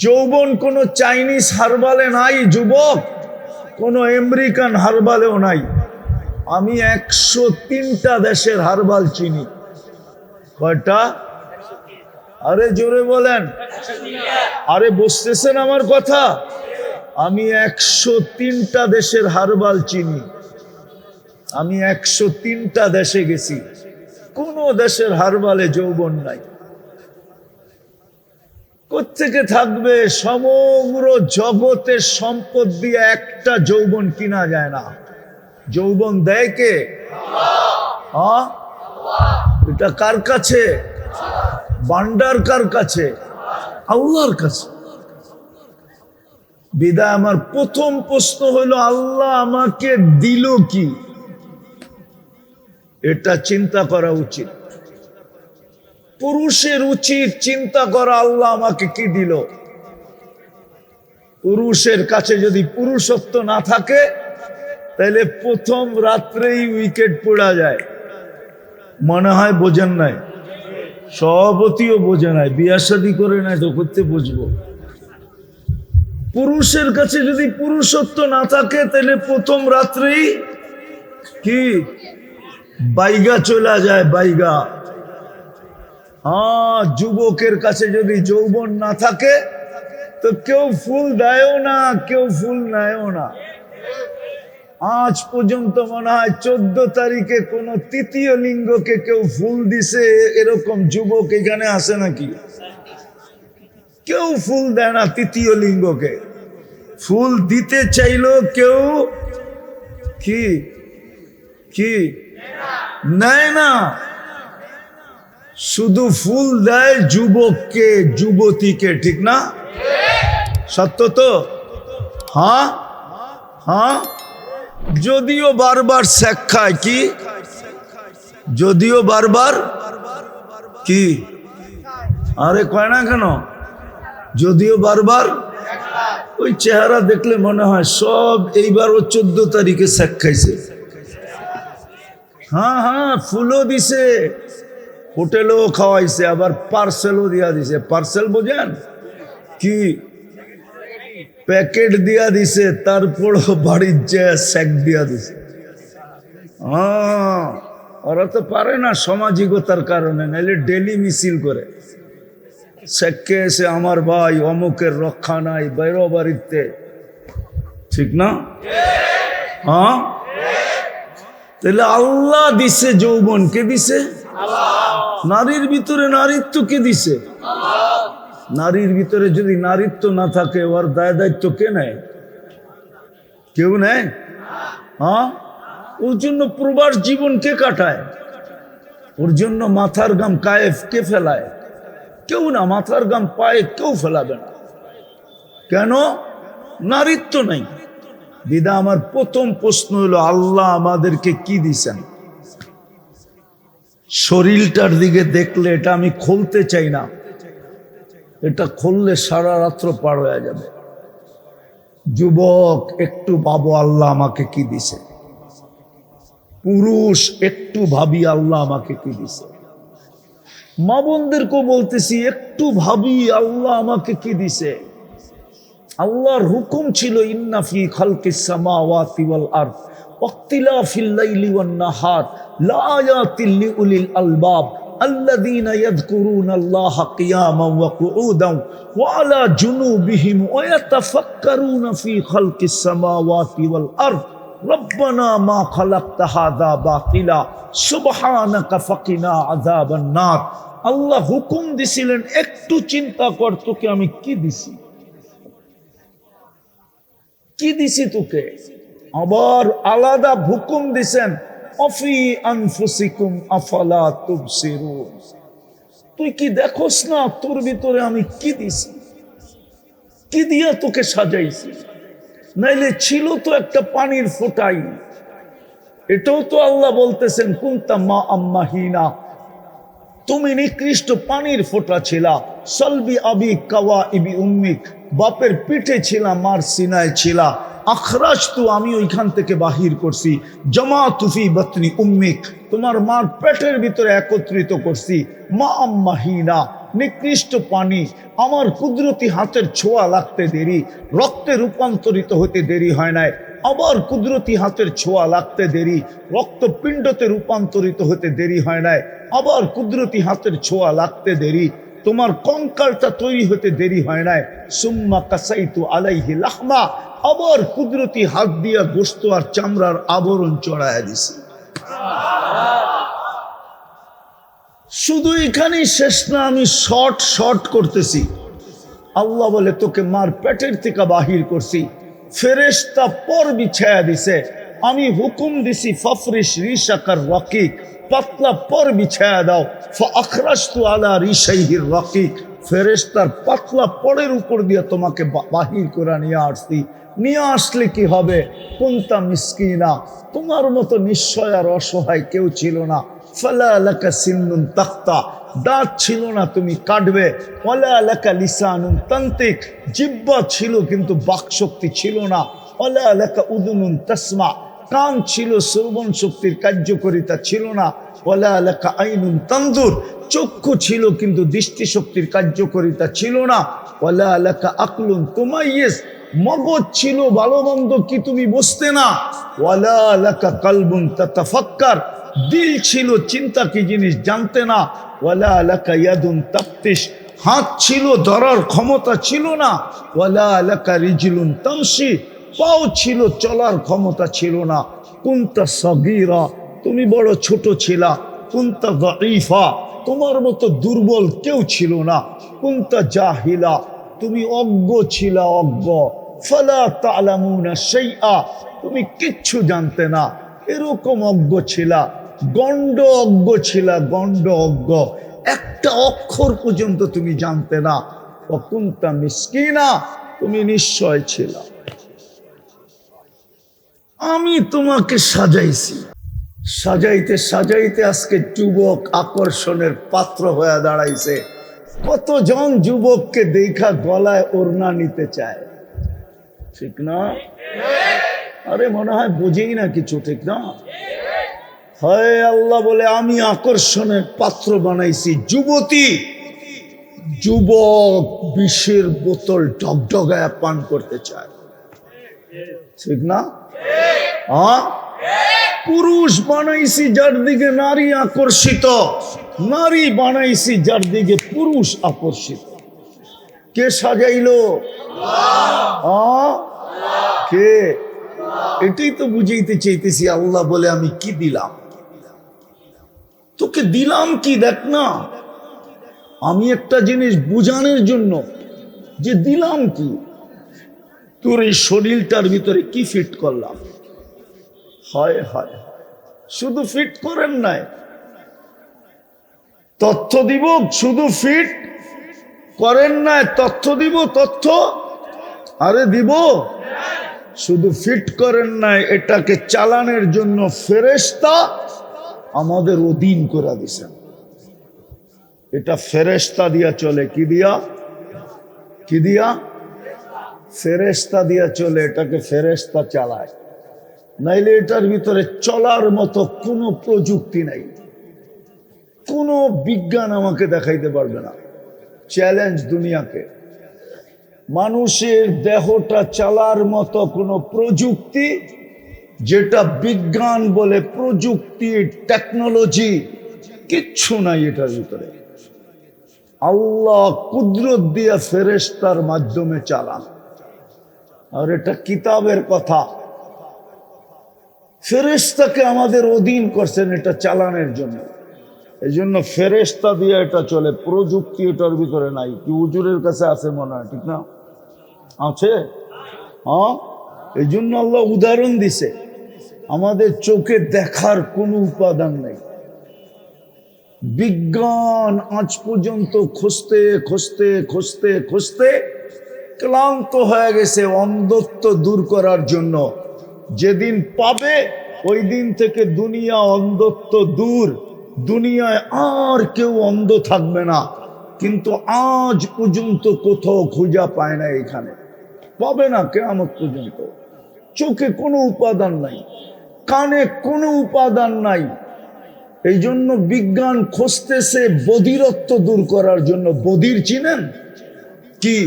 যৌবন কোনো চাইনিজ হারবালে নাই যুবক, কোনো আমেরিকান হারবালেও নাই। আমি 103টা দেশের হারবাল চিনি। কয়টা? আরে জোরে বলেন। আরে বুঝতেছেন আমার কথা? আমি 103টা দেশের হারবাল চিনি। আমি 103টা দেশে গেছি, কোন দেশের হারবালে যৌবন নাই। কোত্থেকে থাকবে? সমগ্র জগতের সম্পদ দিয়ে একটা যৌবন কিনা যায় না। যৌবন দেয় কে? হ্যাঁ, এটা কার কাছে? ভান্ডার কার কাছে? আল্লাহর কাছে। বিদায় আমার প্রথম প্রশ্ন হলো, আল্লাহ আমাকে দিল কি? এটা চিন্তা করা উচিত। পুরুষের উচিত চিন্তা করা, আল্লাহ আমাকে কি দিল। পুরুষের কাছে যদি পুরুষত্ব না থাকে তাহলে প্রথম রাত্রেই উইকেট পড়া যায়। মনে হয় বোঝেন নাই? সভাপতিও বোঝে নাই, বিয়া শাদী করে নাই তো করতে বুঝবো। পুরুষের কাছে যদি পুরুষত্ব না থাকে তাহলে প্রথম রাত্রেই কি বাইগা চলা যায়, বাইগা। যুবকের কাছে যদি যৌবন না থাকে তো কেউ ফুল দেয়ও না, কেউ ফুল নেয়ও না। আজ পর্যন্ত মনে হয় 14 তারিখে কোন তৃতীয় লিঙ্গকে কেউ ফুল দিছে এরকম যুবক এখানে আসে নাকি? কেউ ফুল দেয় না তৃতীয় লিঙ্গকে। ফুল দিতে চাইলো কেউ কি কি নেয় না, শুধু ফুল দেয় যুবককে, যুবতীকে। ঠিক না? সত্য তো? হ্যাঁ হ্যাঁ। যদিও বারবার শেখ খায়, কি যদিও বারবার কি, আরে কয় না কেন, যদিও বারবার। ওই চেহারা দেখলে মনে হয় সব এইবার ও 14 তারিখে শেখ খাইছে। হ্যাঁ হ্যাঁ, ফুলও দিছে, হোটেলও খাওয়াইছে, আবার পার্সেলও দিয়া দিছে। পার্সেল বোঝেন কি? প্যাকেট দিয়া দিছে, তারপরও বাড়ির যে শেক দিয়া দিছে। ওরা তো পারে না সামাজিকতার কারণে, নাইলে ডেলি মিছিল করে। শেখকে এসে আমার ভাই অমুকের রক্ষা নাই, বাইরো বাড়িতে। ঠিক না? হ্যাঁ। তাহলে আল্লাহ দিছে যৌবন, কে দিছে? নারীর ভিতরে নারীত্ব কে দিছে? নারীর ভিতরে যদি নারীত্ব না থাকে ওর দায় দায়িত্ব কে নেয়? কেউ নেয়? হ্যাঁ। ওর জন্য প্রবাস জীবন কে কাটায়? ওর জন্য মাথার গাম কায়েফ কে ফেলায়? কেউ না। মাথার গাম পায়ে কেউ ফেলাবে না। কেন? নারীত্ব নাই। বিদা আমার প্রথম প্রশ্ন হলো, আল্লাহ আমাদেরকে কি দিছেন? শরীরটার দিকে দেখলে এটা আমি খুলতে চাই না, এটা খুললে সারা রাত্র পার হয়ে যাবে। যুবক একটু ভাবো আল্লাহ আমাকে কি দিছে। পুরুষ একটু ভাবি আল্লাহ আমাকে কি দিছে। মা বোনদেরকেও বলতেছি একটু ভাবি আল্লাহ আমাকে কি দিছে। আল্লাহর হুকুম ছিল ইন্না ফি খালকিস সামাওয়াতি ওয়াল আরদ ওয়াখতিলাফিল লাইলি ওয়ান নাহার লাআয়াতিল লিউলিল আলবাব আল্লাযীনা ইয়াযকুরুনাল্লাহা কিয়ামান ওয়া কুউদান ওয়া আলা জুনুবিহিম ওয়া ইয়াতাফাক্কারুনা ফি খালকিস সামাওয়াতি ওয়াল আরদ রব্বানা মা খালাকতা হাযা বাতিলা সুবহানাকা ফাকিনা আযাবান নার। আল্লাহ হুকুম দিছিলেন একটু চিন্তা কর তোকে আমি কি দিছি, কি দিছি তোকে। আবার আলাদা হুকুম দিছেন অফি আনফুসিকুম আফালা তুবসিরুন। তুই কি দেখোস না তোর ভিতরে আমি কি দিছি, কি দিয়া তোকে সাজাইছি। নাইলে ছিল তো একটা পানির ফোঁটাই। এটাও তো আল্লাহ বলতেছেন কুনতা মা আম্মাহিনা, তুমি নিকৃষ্ট পানির ফোঁটা ছিলা। সলবি আবি কাওয়া ইবি উম্মিক, বাপের পিঠে ছিলা, মার সিনায় ছিলা। আখরাজ তু, আমি ওইখান থেকে বাহির করছি। জমা তুফি বতনি উম্মিক, তোমার মার পেটের ভিতরে একত্রিত করছি। মা আম্মাহিনা, নিকৃষ্ট পানি। আমার কুদরতি হাতের ছোঁয়া লাগতে দেরি, রক্তে রূপান্তরিত হতে দেরি হয় নাই। আবার কুদরতি হাতের ছোঁয়া লাগতে দেরি, রক্তপিণ্ডতে রূপান্তরিত হতে দেরি হয় নাই। আবার কুদরতি হাতের ছোঁয়া লাগতে দেরি, তোমার কঙ্কালটা তৈরি হতে দেরি হয় নাই। সুম্মা কাসাইতু আলাইহি লাহমা, আবার কুদরতি হাত দিয়া গোশত আর চামড়ার আবরণ চড়াইয়া দিছি। শুধু এখানেই শেষ না, আমি শর্ট করতেছি। আল্লাহ বলে তোকে মার পেটের থেকে বাহির করছি, ফেরেশতা পর বিছায়া দিছে। আমি হুকুম দিছি ফাফরিশ রিশাকার রাকিক, পাতলা পর বিছায়া দাও। ফাখরাজতু আলা রিশাইহির রাকিক, ফেরেশতার পাতলা পরের উপর দিয়ে তোমাকে বাহির করে নিয়ে আসছি। নিয়ে আসলে কি হবে? কুনতা মিসকিনা, তোমার মতো নিশ্চয় আর অসহায় কেউ ছিল না। ফালা লাকা সিন্নুন তাখতা, দাঁত ছিল না তুমি কাটবে। ওয়ালা লাকা লিসানুন তান্তিক, জিহ্বা ছিল কিন্তু বাকশক্তি ছিল না। ওয়ালা লাকা উযুনুন তাসমা, কান ছিল শ্রবণ শক্তির কার্যকারিতা ছিল না। ওয়ালা লাকা আইনুন তানজুর, চক্ষু ছিল কিন্তু দৃষ্টিশক্তির কার্যকারিতা ছিল না। ওয়ালা লাকা আকলুন তুমাইয়িজ, মগজ ছিল, ভালো মন্দ কি তুমি বুঝতে না। ওয়ালা লাকা কালবুন তাতাফাক্কার, দিল ছিল, চিন্তা কি জিনিস জানতে না। ওয়ালা লাকা ইয়াদুন তাফতিশ, হাত ছিল, ধরার ক্ষমতা ছিল না। ওয়ালা লাকা রিজলুন তামশি, পাও ছিল, চলার ক্ষমতা ছিল না। কুনতা সাগীরা, তুমি বড় ছোট ছিলা। কুনতা দাঈফা, তোমার মতো দুর্বল কেউ ছিল না। কুনতা জাহিলা, তুমি অজ্ঞ ছিলা, অজ্ঞ। ফালা তা'লামুনা শাইআ, তুমি কিচ্ছু জানতে না, এরকম অজ্ঞ ছিলা। গণ্ড অজ্ঞ ছিলা, গণ্ড অজ্ঞ, একটা অক্ষর পর্যন্ত তুমি জানতে না। কুনতা মিসকিনা, তুমি নিশ্চয় ছিলা। আমি তোমাকে সাজাইছি, সাজাইতে সাজাইতে আজকে যুবক আকর্ষণের পাত্র হয়ে দাঁড়াইছে। কতজন যুবককে দেখা গলায় ওড়না নিতে চায়, ঠিক না? আরে মনে হয় বুঝেই না কিছু, ঠিক না? হয় আল্লাহ বলে আমি আকর্ষণের পাত্র বানাইছি যুবতী। যুবক বিষের বোতল ঢকঢকায় পান করতে চায়, ঠিক না? হ্যাঁ, পুরুষ বানাইছি যার দিকে নারী আকর্ষিত, নারী বানাইছি যার দিকে পুরুষ আকর্ষিত। কে সাজাইলো? কে? এটাই তো বুঝাইতে চাইতেছি। আল্লাহ বলে আমি কি দিলাম তোকে, দিলাম কি দেখ না। আমি একটা জিনিস বুঝানোর জন্য যে দিলাম কি, তোর এই শরীরটার ভিতরে কি ফিট করলাম। হয় হয়, শুধু ফিট করেন নাই, তথ্য দিব, শুধু ফিট করেন নাই, তথ্য দিব, তথ্য আরে দিব, শুধু ফিট করেন নাই, এটাকে চালানোর জন্য ফেরেশতা আমাদের অধীন করে দিছেন। এটা ফেরেশতা দিয়া চলে, কি দিয়া? কি দিয়া? ফেরেশতা দিয়া চলে, এটাকে ফেরেশতা চালায়। নাইলে এটার ভিতরে চলার মতো কোনো প্রযুক্তি নাই, কোনো বিজ্ঞান আমাকে দেখাইতে পারবে না। চ্যালেঞ্জ দুনিয়াকে, মানুষের দেহটা চালার মতো কোনো প্রযুক্তি, যেটা বিজ্ঞান বলে প্রযুক্তি, টেকনোলজি, কিচ্ছু নাই এটার ভিতরে। আল্লাহ কুদরত দিয়া ফেরেশতার মাধ্যমে চালান। আর এটা কিতাবের কথা, ফেরেশতাকে আমাদের অধীন করছেন এটা চালানোর জন্য। এই জন্য ফেরেশতা দিয়ে এটা চলে, প্রযুক্তি এটার ভিতরে নাই। কি হুজুরের কাছে আছে মনে হয়, ঠিক না? আছে, হ্যাঁ। এই জন্য আল্লাহ উদাহরণ দিছে, আমাদের চোখে দেখার কোনো উপাদান নাই। বিজ্ঞান আজ পর্যন্ত খুঁজতে খুঁজতে খুঁজতে খুঁজতে ক্লান্ত হয়ে গেছে অন্ধত্ব দূর করার জন্য। যেদিন পাবে ওই দিন থেকে দুনিয়া অন্ধত্ব দূর, দুনিয়ায় আর কেউ অন্ধ থাকবে না। কিন্তু আজ পর্যন্ত কোথাও খুঁজা পায় না, এখানে পাবে না কিয়ামত পর্যন্ত। চোখে কোনো উপাদান নাই, কানে কোনো উপাদান নাই। এই জন্য বিজ্ঞান খুঁজতেছে বধিরত্ব দূর করার জন্য। বধির চিনেন কি?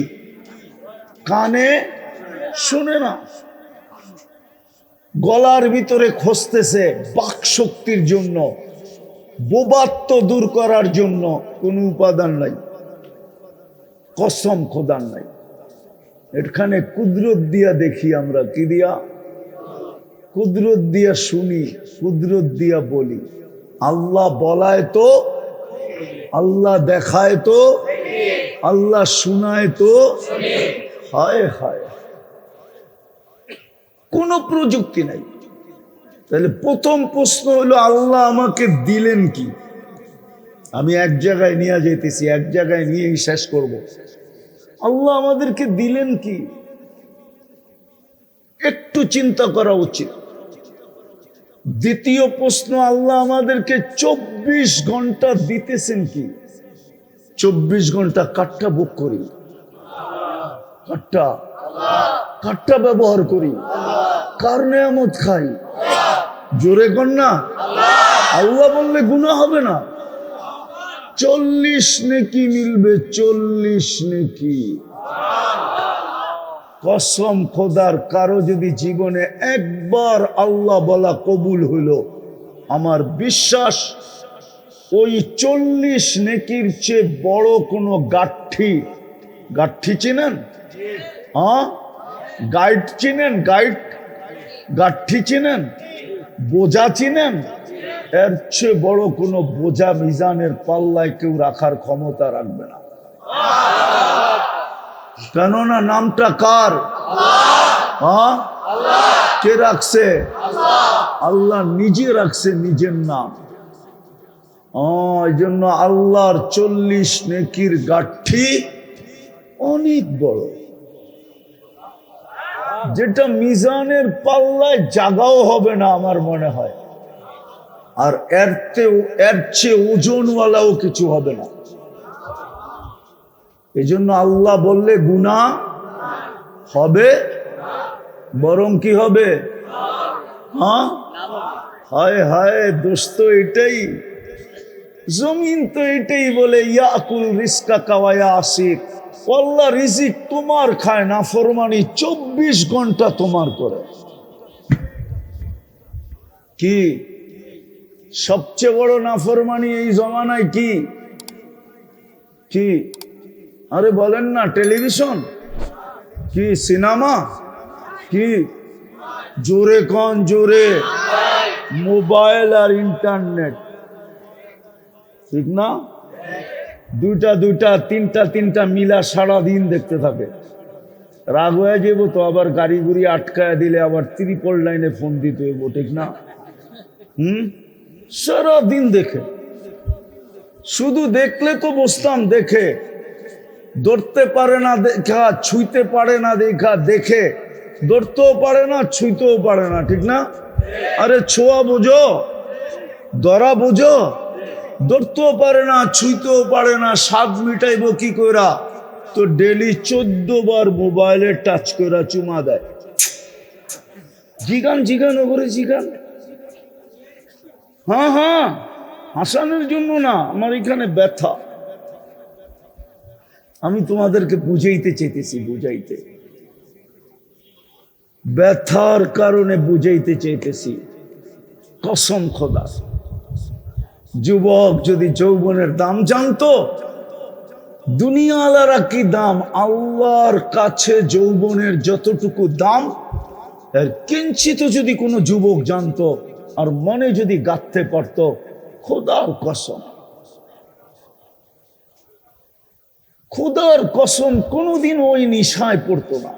কানে শুনে না, গলার ভিতরে খুঁজতেছে বাক শক্তির জন্য, বোবাত্ব দূর করার জন্য। কোনো উপাদান নাই, কসম খোদার নাই। এখানে কুদরত দিয়া দেখি আমরা, কি দিয়া? কুদরত দিয়া শুনি, কুদরত দিয়া বলি। আল্লাহ বলায় তো, আল্লাহ দেখায় তো, আল্লাহ শুনায় তো। হায় হায়, কোনো প্রযুক্তি নাই। তাহলে প্রথম প্রশ্ন হলো আল্লাহ আমাকে দিলেন কি? আমি এক জায়গায় নিয়ে যেতেছি, এক জায়গায় নিয়েই শেষ করব। আল্লাহ আমাদেরকে দিলেন কি? একটু চিন্তা করা উচিত। দ্বিতীয় প্রশ্ন, আল্লাহ আমাদেরকে 24 ঘন্টা দিতেছেন কি? 24 ঘন্টা কাঠটা বুক করি, কাঠটা কাঠটা ব্যবহার করি, কার নেয়ামত খাই? জোরে কর না। আল্লাহ বললে গুনাহ হবে না, 40 নেকি মিলবে, 40 নেকি। কসম খোদার, কারো যদি জীবনে একবার আল্লাহ বলা কবুল হলো, আমার বিশ্বাস ওই 40 নেকির চেয়ে বড় কোনো গাঠি, গাঠি চিনেন? হ্যাঁ, গাইড চিনেন? গাইড, গাঠি চিনেন? বোঝা চিনেন? এর চেয়ে বড় কোনো বোঝা মিজানের পাল্লায় কেউ রাখার ক্ষমতা রাখবে না। কেননা নামটা কার? হ্যাঁ, কে রাখছে? আল্লাহ নিজে রাখছে নিজের নাম। এই জন্য আল্লাহর 40 নেকির গাঠি অনেক বড়, যেটা মিজানের পাল্লায় জাগাও হবে না আমার মনে হয়, আর এর চেয়ে ওজনওয়ালাও কিছু হবে না। এই জন্য আল্লাহ বললে গুনাহ হবে, বরং কি হবে? হ্যাঁ, হায় হায় দোস্ত, এটাই জমিন তো এটাই বলে, ইয়াকুল রিজকা কাওয়া আসিক, আল্লাহ রিজিক তোমার খায়, না ফরমানি 24 ঘন্টা তোমার করে। কি সবচেয়ে বড় নাফরমানি এই জমানায়? কি কি আরে বলেন না, টেলিভিশন কি, সিনেমা কি, জোরে কোন জোরে, মোবাইল আর ইন্টারনেট, ঠিক না? দুইটা তিনটা মিলা সারাদিন দেখতে থাকে। রাগ হয়ে যাব তো, আবার গাড়ি গুড়ি আটকায় দিলে আবার 3 লাইনে ফোন দিতে হইব, ঠিক না? সারাদিন দেখে, শুধু দেখলে তো বসতাম, দেখে ধরতে পারে না দেখা, ছুঁইতে পারে না দেখা, দেখে ধরতেও পারে না, ছুঁইতেও পারে না, ঠিক না? আরে ছোঁয়া বোঝো, ধরা বোঝো, ধরতেও পারে না, ছুঁইতেও পারে না, স্বাদ মিটাইব কি কইরা? তো ডেলি 14 বার মোবাইলে টাচ কইরা চুমা দেয়। জিগান ওগরে জিগান। হ্যাঁ হ্যাঁ, হাসানের জন্য না, আমার এখানে ব্যথা। আমি তোমাদেরকে বুঝাইতে চাইতেছি, বুঝাইতে, ব্যথার কারণে বুঝাইতে চাইতেছি। কসম খোদা, যুবক যদি যৌবনের দাম জানতো, দুনিয়ালারা কি দাম, আল্লাহর কাছে যৌবনের যতটুকু দাম এর কিঞ্চিত যদি কোনো যুবক জানতো আর মনে যদি গাঁথতে পারত, খোদার কসম, খোদার কসম কোনোদিন ওই নিশায় পড়তো না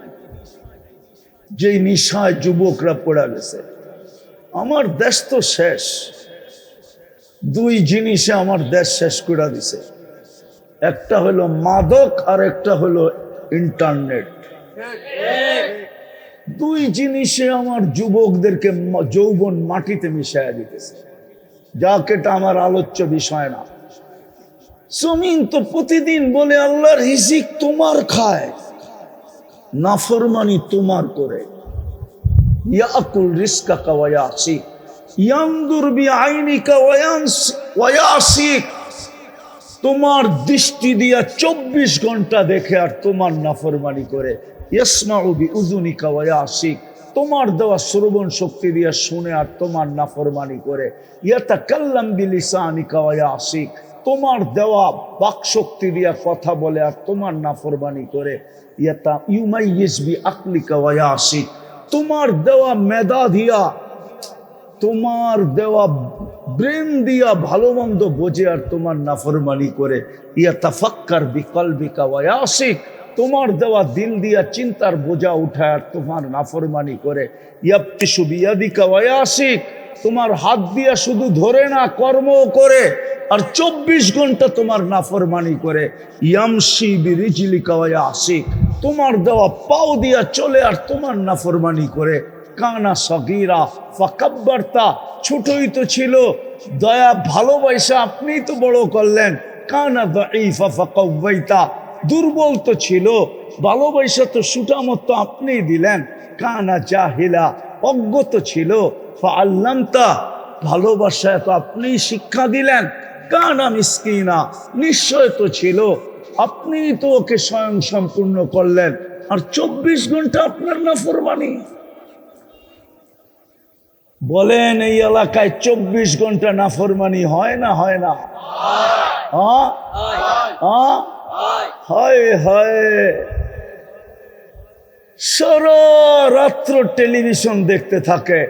যে নিশায় যুবকরা পড়া গেছে। আমার দেশ তো শেষ, 2 জিনিসে আমার দেশ শেষ করে দিছে, একটা হলো মাদক আর একটা হলো ইন্টারনেট। 2 জিনিসে আমার যুবকদেরকে যৌবন মাটিতে মিশাইয়া দিতেছে, যাক এটা আমার আলোচ্য বিষয় না। জমিন তো প্রতিদিন বলে আল্লাহর রিজিক তোমার খায়, নাফরমানি তোমার করে। ইয়াকুল রিজকা ওয়া ইয়াসিক, ইয়ানদুর বিআইনিকা ওয়া ইয়াসিক, তোমার দৃষ্টি দিয়া 24 ঘন্টা দেখে আর তোমার নাফরমানি করে। ইয়াসমাউ বিউযুনিকা ওয়া ইয়াসিক, তোমার দেওয়া শ্রবণ শক্তি দিয়া শুনে আর তোমার নাফরমানি করে। ইয়াতাকাল্লাম বিলিসানিকা ওয়া ইয়াসিক, তোমার দেওয়া বাক শক্তি দিয়া কথা বলে আর তোমার নাফরমানি করে। ইউমাইয়িজ বিআকলিকা ওয়া ইয়াসিক, তোমার দেওয়া মেধা দিয়া, তোমার দেওয়া ব্রেন দিয়া ভালো মন্দ বোঝে আর তোমার নাফরমানি করে। ইয়াতাফাক্কার বিকলবিকা ওয়া ইয়াসিক, তোমার দেওয়া দিল দিয়া চিন্তার বোঝা উঠায় আর তোমার নাফরমানি করে। ইয়াবতিশু বিয়াদিকা ওয়া ইয়াসিক, তোমার হাত দিয়া শুধু ধরে না, কর্মও করে আর 24 ঘন্টা তোমার নাফরমানি করে। ইয়ামশি বিরিজলিকা ওয়া ইয়াসিক, তোমার দেওয়া পাও দিয়া চলে আর তোমার নাফরমানি করে। কানা সগীরা ফাকাব্বারতা, ছোটই তো ছিল, দয়া ভালোবাসা আপনিই তো বড় করলেন। কানা দাঈফা ফাকাওয়াইতা, দুর্বল তো ছিল, ভালোবাসা তো সুটামত আপনিই দিলেন। কানা জাহিলা, অজ্ঞ তো ছিল, ফাআল্লামতা, ভালোবাসা তো আপনিই শিক্ষা দিলেন। কানা মিসকিনা, নিশ্চয় তো ছিল, আপনি তো ওকে স্বয়ং সম্পূর্ণ করলেন, আর 24 ঘন্টা আপনার নাফরমানি। বলেন এই এলাকায় 24 ঘন্টা নাফরমানি হয় না হয় না? হয় হয়। সারা রাত্র টেলিভিশন দেখতে থাকে,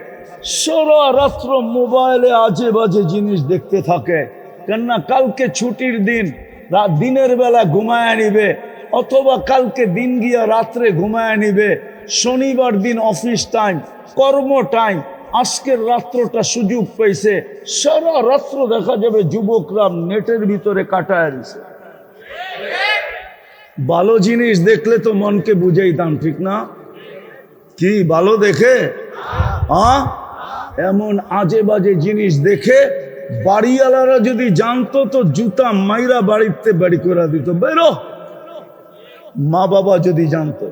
সারা রাত্র মোবাইলে আজে বাজে জিনিস দেখতে থাকে। কেননা কালকে ছুটির দিন, দিনের বেলা ঘুমায় নিবে, অথবা কালকে দিন গিয়া রাত্রে ঘুমায় নিবে। শনিবার দিন অফিস টাইম, কর্ম টাইম, আজকের রাত্রটা সুযোগ পেয়েছে, সারা রাত্র দেখা যাবে যুবকরা নেটের ভিতরে কাটায় দিছে। ভালো জিনিস দেখলে তো মনকে বুঝাইতাম, ঠিক না? কি ভালো দেখে এমন আজে বাজে জিনিস দেখে বাড়িওয়ালারা যদি জানতো তো জুতা মাইরা বাড়িতে বাড়ি করে দিত, বেরো। মা বাবা যদি জানতো,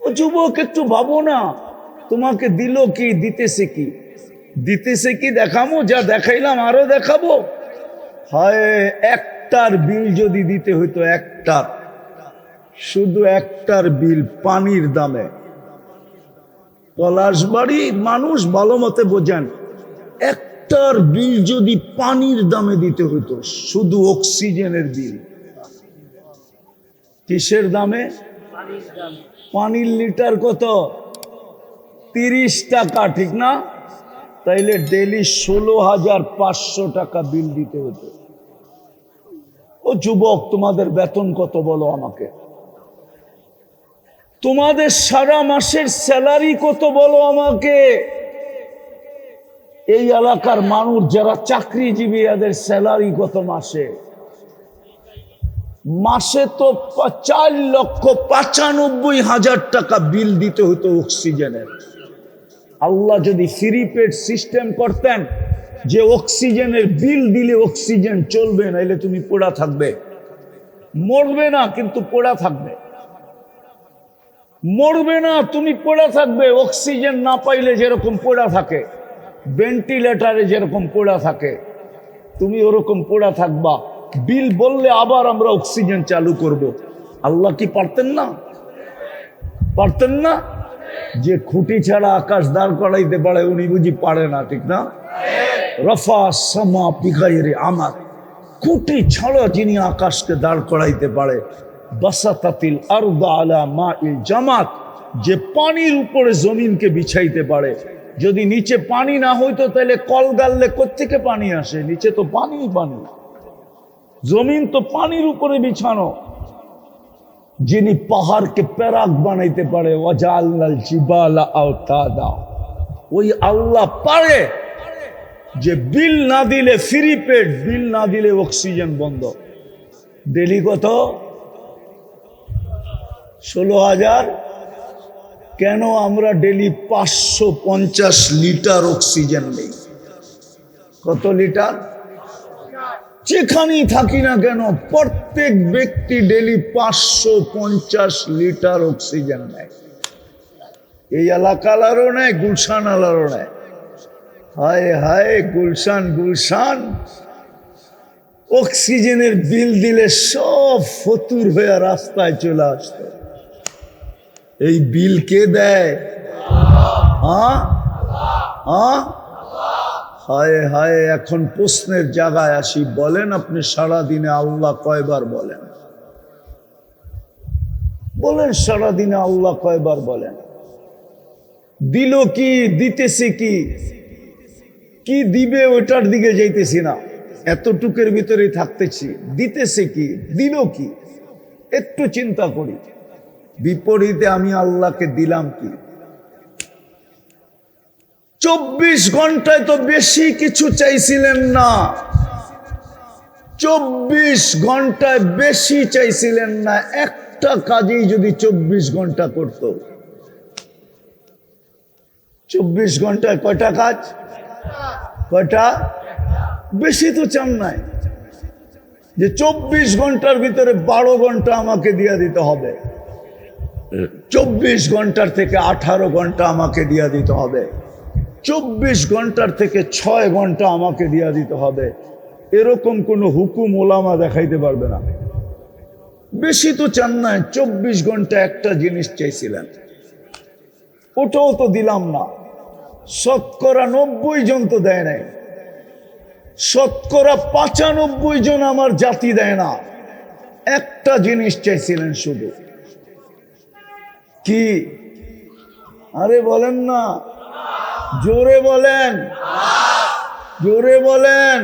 ও যুবক একটু ভাবো না, তোমাকে দিল কি, দিতেছে কি, দিতেছে কি দেখাবো, যা দেখাইলাম আরো দেখাবো। হয় একটার বিল যদি দিতে হইতো, একটার, শুধু একটার বিল পানির দামে, পলাশবাড়ি মানুষ ভালো মতে বোঝেন, একটার বিল যদি পানির দামে দিতে হইতো, শুধু অক্সিজেনের বিল। কিসের দামে? পানির লিটার কত? 30 টাকা, ঠিক না? তাইলে ডেলি 16,500 টাকা বিল দিতে হতো। ও যুবক, তোমাদের বেতন কত বলো আমাকে? তোমাদের সারা মাসের স্যালারি কত বলো আমাকে? এই এলাকার মানুষ যারা চাকরিজীবী, এদের স্যালারি কত মাসে? মাসে তো 4,95,000 টাকা বিল দিতে হতো অক্সিজেনের। আল্লাহ যদি ফ্রি পেড সিস্টেম করতেন যে অক্সিজেনের বিল দিলে অক্সিজেন চলবে, নাইলে তুমি পোড়া থাকবে, মরবে না কিন্তু পোড়া থাকবে, মরবে না তুমি পোড়া থাকবে। অক্সিজেন না পাইলে যেরকম পোড়া থাকে, ভেন্টিলেটারে যেরকম পোড়া থাকে, তুমি ওরকম পোড়া থাকবা। বিল বললে আবার আমরা অক্সিজেন চালু করব। আল্লাহ কি পারতেন না? পারতেন না? যে খুঁটি ছাড়া আকাশ দাঁড় করাইতে পারে, উনি বুঝি পারে না, ঠিক না? রফা সামা বিগাইরে আমার, খুঁটি ছাড়া যিনি আকাশকে দাঁড় করাইতে পারে। বাসাতাতিল আরদা আলা মাইল জামাত, যে পানির উপরে জমিনকে বিছাইতে পারে। যদি নিচে পানি না হইতো তাহলে কল গাললে কোত্থেকে পানি আসে? নিচে তো পানি পানি, জমিন তো পানির উপরে বিছানো। যিনি পাহাড়কে প্যারাক বানাইতে পারে, ওয়াজাআলনাল জিবালা আওতাদা, ওই আল্লাহ পারে যে বিল না দিলে ফ্রি পেড, বিল না দিলে অক্সিজেন বন্ধ। ডেলি কত? 16,000। কেন আমরা ডেলি 550 লিটার অক্সিজেন নেই? কত লিটার? যেখানেই থাকি না কেন, প্রত্যেক ব্যক্তি ডেলি 550 লিটার অক্সিজেন নেয়। এই এলাকালারও নেয়, গুলশান আলারও নেয়। হায় হায়, গুলশান গুলশান, অক্সিজেনের বিল দিলে সব ফতুর হয়ে রাস্তায় চলে আসতো। এই বিল কে দেয়? হায় হায়। এখন প্রশ্নের জায়গায় আসি, বলেন আপনি সারাদিনে আল্লাহ কয়বার বলেন? বলেন সারাদিনে আল্লাহ কয়বার বলেন? দিল কি, দিতেছে কি, কি দিবে ওটার দিকে যাইতেছি না, এতটুকের ভিতরেই থাকতেছি। দিতেছে কি, দিল কি, একটু চিন্তা করি। বিপরীতে আমি আল্লাহকে দিলাম কি? 24 ঘন্টায় তো বেশি কিছু চাইছিলেন না, 24 ঘন্টায় বেশি চাইছিলেন না। একটা কাজেই যদি 24 ঘন্টা করত, 24 ঘন্টায় কয়টা কাজ? কয়টা? বেশি তো চান নাই যে 24 ঘন্টার ভিতরে 12 ঘন্টা আমাকে দিয়ে দিতে হবে, 24 ঘন্টার থেকে 18 ঘন্টা আমাকে দিয়ে দিতে হবে, 24 ঘন্টার থেকে 6 ঘন্টা আমাকে দিয়া দিতে হবে, এরকম কোনো হুকুম ওলামা দেখাইতে পারবে না। বেশি তো চান নাই, 24 ঘন্টা একটা জিনিস চাইছিলেন, ওটাও তো দিলাম না। শতকরা 90 জন তো দেয় নাই, শতকরা 95 জন আমার জাতি দেয় না। একটা জিনিস চাইছিলেন শুধু, কি? আরে বলেন না, জোরে বলেন, জোরে বলেন।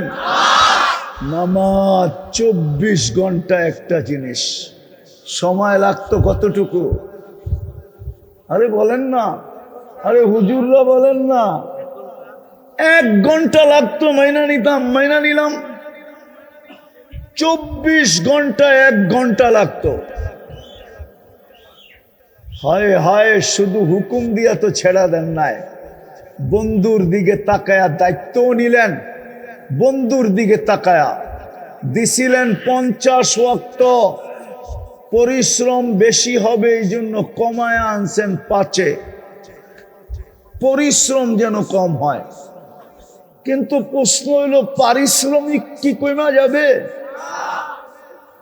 নামাজ। 24 ঘন্টা একটা জিনিস, সময় লাগতো কতটুকু? আরে বলেন না, আরে হুজুররা বলেন না। 1 ঘন্টা লাগতো, মাইনা নিতাম, মাইনা নিলাম। 24 ঘন্টা 1 ঘন্টা লাগতো। হায় হায়, শুধু হুকুম দিয়া তো ছেড়া দেন নাই, বন্ধুর দিকে তাকায়া দায়িত্বও নিলেন, বন্ধুর দিকে তাকায়া দিছিলেন 50 ওয়াক্ত। পরিশ্রম বেশি হবে এই জন্য কমায় আনছেন 5-এ, পরিশ্রম যেন কম হয়। কিন্তু প্রশ্ন হইল, পারিশ্রমিক কি কমা যাবে?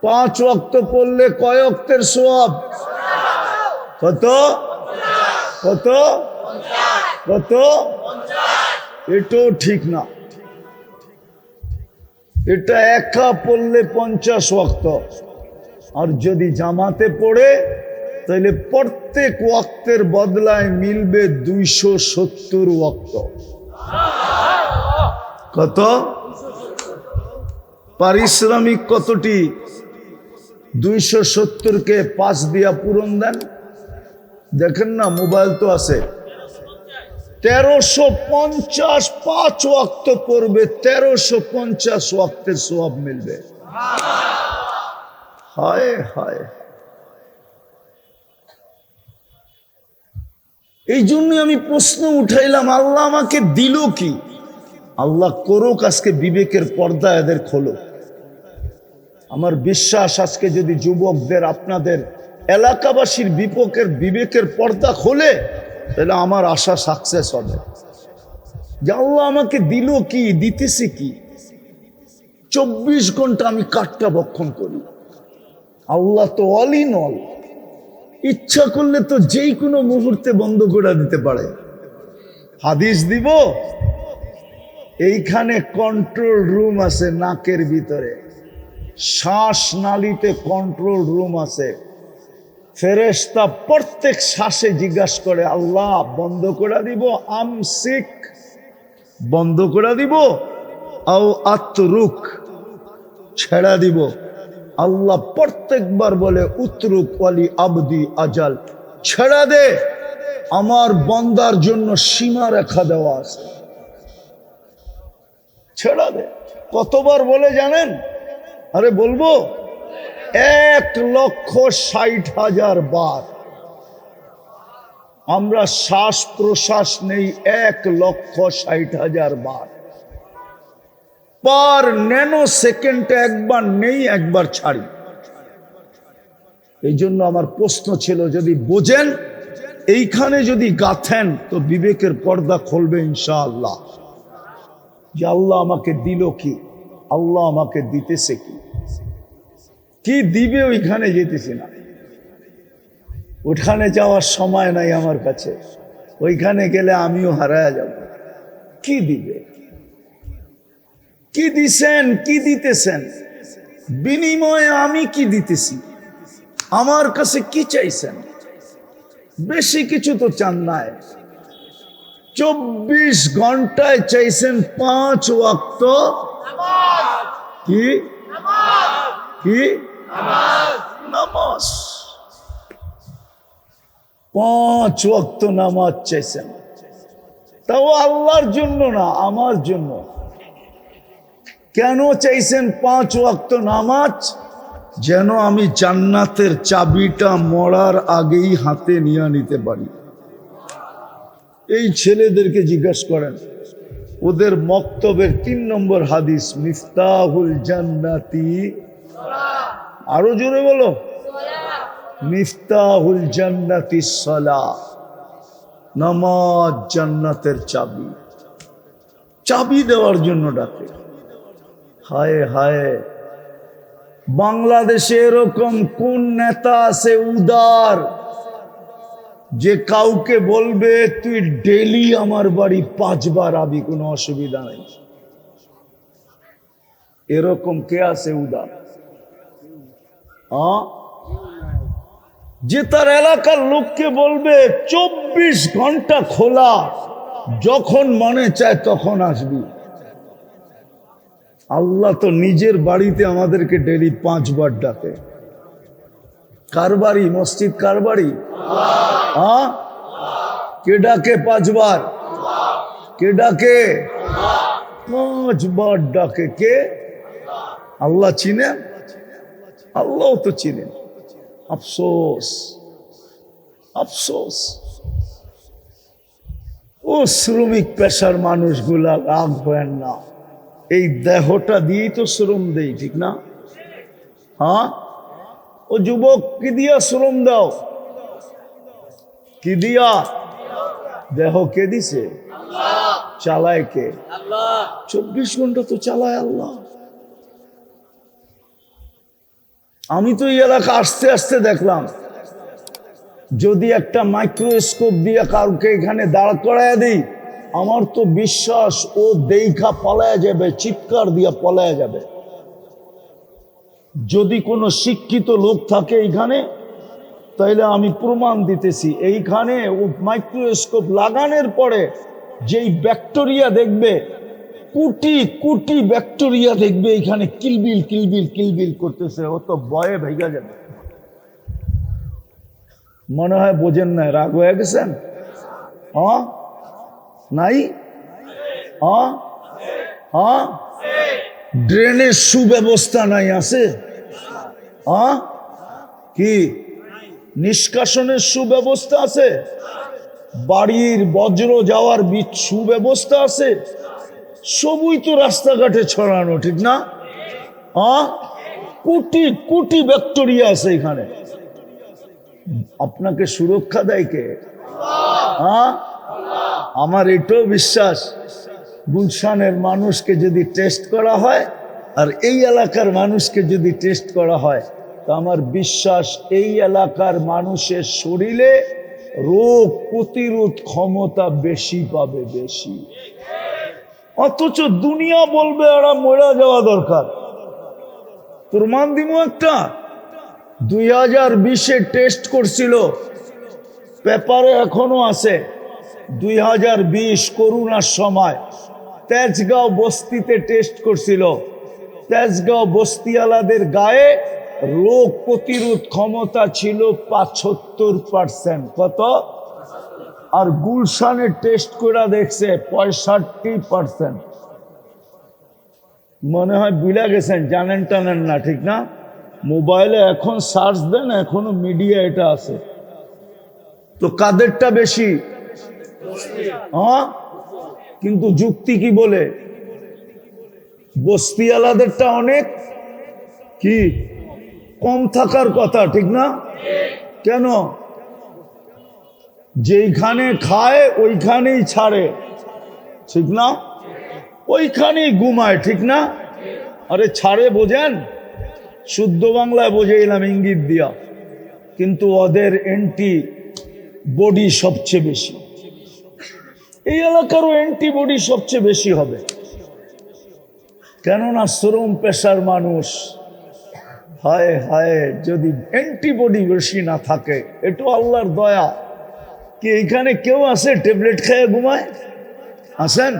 5 ওয়াক্ত পড়লে কয় ওয়াক্তের সওয়াব? কত কত কত? এটাও ঠিক না। এটা একা পড়লে 50 ওয়াক্ত, আর যদি জামাতে পড়ে তাহলে প্রত্যেক ওয়াক্তের বদলায় মিলবে 270 ওয়াক্ত। কত? পারিশ্রমিক কতটি? 270-কে 5 দিয়া পূরণ দেন। দেখেন না, মোবাইল তো আছে। 1350 5 ওয়াক্ত পড়বে, 1350 ওয়াক্তের সওয়াব মিলবে। হায় হায়। এই জন্যই আমি প্রশ্ন উঠাইলাম, আল্লাহ আমাকে দিল কি? আল্লাহ করুক আজকে বিবেকের পর্দা এদের খোলো। আমার বিশ্বাস আজকে যদি যুবকদের, আপনাদের এলাকাবাসীর বিবেকের পর্দা খোলে, তাহলে আমার আশা সাকসেস হবে। যে আল্লাহ আমাকে দিল কি, দিতেছি কি? 24 ঘন্টা আমি কাঠটা ভক্ষণ করি। আল্লাহ তো অল ইন অল, ইচ্ছা করলে তো যেই কোনো মুহূর্তে বন্ধ করে দিতে পারে। হাদিস দিব, এইখানে কন্ট্রোল রুম আছে, নাকের ভিতরে শ্বাস নালীতে কন্ট্রোল রুম আছে। ফেরেশতা প্রত্যেক শ্বাসে জিজ্ঞাসা করে, আল্লাহ বন্ধ করে দিব, আমসিক বন্ধ করে দিব, আও আতরুক ছেড়া দিব। আল্লাহ প্রত্যেকবার বলে, উতরুক ওয়ালি আবদি আজাল, ছেড়া দে, আমার বন্দার জন্য সীমা রেখা দেওয়া আছে, ছেড়া দে। কতবার বলে জানেন? আরে বলবো, 1,60,000 বার। আমরা শ্বাস প্রশ্বাস নেই 1,60,000 বার। পার ন্যানো সেকেন্ডে একবার নেই, একবার ছাড়ি। এই জন্য আমার প্রশ্ন ছিল, যদি বোঝেন, এইখানে যদি গাথেন, তো বিবেকের পর্দা খুলবে ইনশাআল্লাহ। যে আল্লাহ আমাকে দিল কি, আল্লাহ আমাকে দিতেছে কি, কি দিবে ওইখানে যেতেছি না। ওখানে যাওয়ার সময় নাই আমার কাছে, ওইখানে গেলে আমিও হারায়া যাব। কি দিবে, কি দিছেন, কি দিতেছেন, বিনিময়ে আমি কি দিতেছি, আমার কাছে কি চাইছেন? বেশি কিছু তো চান নাই। 24 ঘন্টায় চাইছেন 5 ওয়াক্ত কি কি নামাজ। 5 ওয়াক্ত নামাজ চাইছেন, তাও আল্লাহর জন্য না, আমার জন্য। কেন চাইছেন 5 ওয়াক্ত নামাজ? যেন আমি জান্নাতের চাবিটা মরার আগেই হাতে নিয়ে নিতে পারি। এই ছেলেদেরকে জিজ্ঞাসা করেন, ওদের মক্তবের 3 নম্বর হাদিস, মিফতাহুল জান্নাতি, আরো জোরে বলো, মিফতাহুল জান্নাতি সালাহ, নামাজ জান্নাতের চাবি। চাবি দেওয়ার জন্য ডাকে। হায় হায়, বাংলাদেশে এরকম কোন নেতা আছে উদার যে কাউকে বলবে তুই ডেলি আমার বাড়ি 5 বার আবি, কোনো অসুবিধা নেই? এরকম কে আছে উদার? যে তার এলাকার লোককে বলবে 24 ঘন্টা খোলা, যখন মনে চায় তখন আসবি। আল্লাহ তো নিজের বাড়িতে আমাদেরকে ডেলি 5 বার ডাকে। কার বাড়ি? মসজিদ কার বাড়ি? কে ডাকে 5 বার? কে ডাকে? 5 বার ডাকে। কে? আল্লাহ চিনেন? আল্লাহ তো চিনেন। আফসোস, আফসোস। ও শ্রমিক পেশার মানুষগুলা, রাগ হয় না, এই দেহটা দিয়েই তো শ্রম দেই, ঠিক না? ও যুবক, কি দিয়া শ্রম দাও? কি দিয়া? দেহ কে দিছে? চালায় কে? 24 ঘন্টা তো চালায় আল্লাহ। আমি তো এই এলাকা আসতে আসতে দেখলাম, যদি একটা মাইক্রোস্কোপ দিয়ে কাউকে এখানে দাঁড় করায় দিই, আমার তো বিশ্বাস ও দেখা পলায় যাবে, চিৎকার দিয়ে পলায় যাবে। যদি কোনো শিক্ষিত লোক থাকে এইখানে, তাইলে আমি প্রমাণ দিতেছি, এইখানে ও মাইক্রোস্কোপ লাগানোর পরে যেই ব্যাকটেরিয়া দেখবে, কোটি কোটি ব্যাকটেরিয়া দেখবে এখানে কিলবিল কিলবিল কিলবিল করতেছে, ও তো ভয়ে ভেঙে যাবে। মনে হয় বোঝেন না, রাগ হয়ে গেছেন? নাই? ড্রেনের সুব্যবস্থা নাই? আছে? কি নিষ্কাশনের সুব্যবস্থা আছে? বাড়ির বজ্র যাওয়ার সুব্যবস্থা আছে? সবই তো রাস্তাঘাটে ছড়ানো, ঠিক না? কোটি কোটি ব্যাকটেরিয়া আছে এখানে। আপনাকে সুরক্ষা দেয় কে? আমার এটাও বিশ্বাস, গুলশানের মানুষকে যদি টেস্ট করা হয় আর এই এলাকার মানুষকে যদি টেস্ট করা হয়, তো আমার বিশ্বাস এই এলাকার মানুষের শরীরে রোগ প্রতিরোধ ক্ষমতা বেশি পাবে, বেশি। অথচ দুনিয়া বলবে এরা মরে যাওয়া দরকার। প্রমাণ দিব একটা। 2020-এ টেস্ট করছিল, পেপারে এখনো আছে। 2020 করোনার সময় তেজগাঁও বস্তিতে টেস্ট করছিল। তেজগাঁও বস্তিওয়ালাদের গায়ে রোগ প্রতিরোধ ক্ষমতা ছিল 75%। কত? আর গুলশানে টেস্ট করে দেখছে 65%। মনে হয় বুঝা গেছেন, জানেন টানেন না, ঠিক না? মোবাইলে এখন সার্চ দেন, এখনো মিডিয়া এটা আছে। তো কাদেরটা বেশি? কিন্তু যুক্তি কি বলে? বস্তিওয়ালাদেরটা অনেক কি কম থাকার কথা, ঠিক না? কেন? যেইখানে খায় ওইখানেই ছাড়ে, ঠিক না? ওইখানেই ঘুমায়, ঠিক না? আরে ছাড়ে বোঝেন, শুদ্ধ বাংলায় বোঝাইলাম ইঙ্গিত দিয়া। কিন্তু ওদের অ্যান্টিবডি সবচেয়ে বেশি। এই এলাকারও অ্যান্টিবডি সবচেয়ে বেশি হবে, কেননা শ্রম পেশার মানুষ। হায় হায়, যদি অ্যান্টিবডি বেশি না থাকে, এটা আল্লাহর দয়া। কি এখানে কেউ আছে ট্যাবলেট খেয়ে ঘুমায়? আছেন?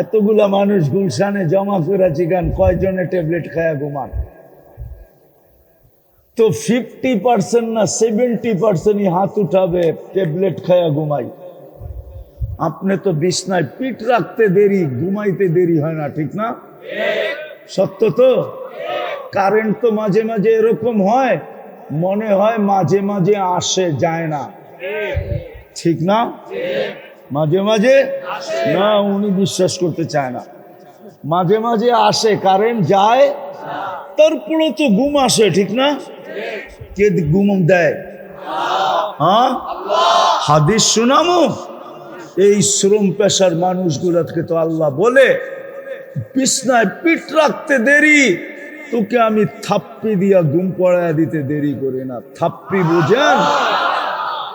এতগুলা মানুষ গুলশানে জমা করে চিকান, কয়জনে ট্যাবলেট খায়া ঘুমান? তো 50% না 70%ই হাত উঠাবে ট্যাবলেট খায়া ঘুমাই। আপনি তো বিছনায় পিঠ রাখতে দেরি, ঘুমাইতে দেরি হয় না, ঠিক না? সত্য তো? কারেন্ট তো মাঝে মাঝে এরকম হয়, মনে হয় মাঝে মাঝে আসে, যায় না, ঠিক না? মাঝে মাঝে না, উনি বিশ্বাস করতে চায় না। মাঝে মাঝে আসে, কারেন্ট যায়, তারপরে তো ঘুম আসে, ঠিক না? কে ঘুম দেয়? হাদিস শুনামো? এই শ্রম পেশার মানুষগুলোকে তো আল্লাহ বলে বিছনায় পিঠ রাখতে দেরি, তোকে আমি থাপ্পি দিয়া ঘুম পড়ায় দিতে দেরি করি না। থাপ্পি বুঝেন?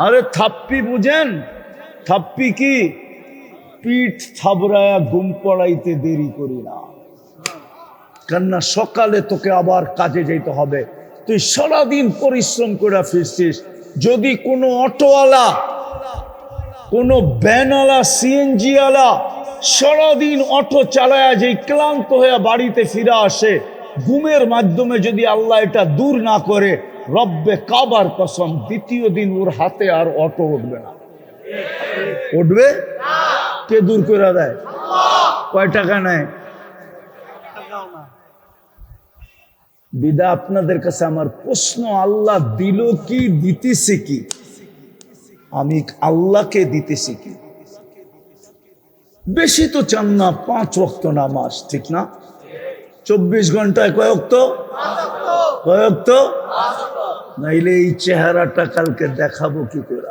আরে থাপ্পি বুঝেন? থাপ্পি কি? পিঠ থাবড়ায়া ঘুম পড়াইতে দেরি করি না। কেননা সকালে তোকে আবার কাজে যেতে হবে, তুই সারাদিন পরিশ্রম করে ফিরছিস। যদি কোনো অটোওয়ালা, কোনো ভ্যানওয়ালা, সিএনজি ওয়ালা সারাদিন অটো চালায়া যে ক্লান্ত হয়ে বাড়িতে ফিরে আসে, ঘুমের মাধ্যমে যদি আল্লাহ এটা দূর না করে, রব্বে কাবার কসম দ্বিতীয় দিন ওর হাতে আর অটো উঠবে না। উঠবে? কে দূর করে দেয়? কয় টাকা নেয়? বিদা আপনাদের কাছে আমার প্রশ্ন, আল্লাহ দিল কি, দিতেছে কি? আমি আল্লাহকে দিতেছি কি? বেশি তো চান না, 5 ওয়াক্ত নামাজ, ঠিক না? 24 ঘন্টায় কয় ওয়াক্ত? কয় ওয়াক্ত? নাইলে এই চেহারাটা কালকে দেখাবো কি করে?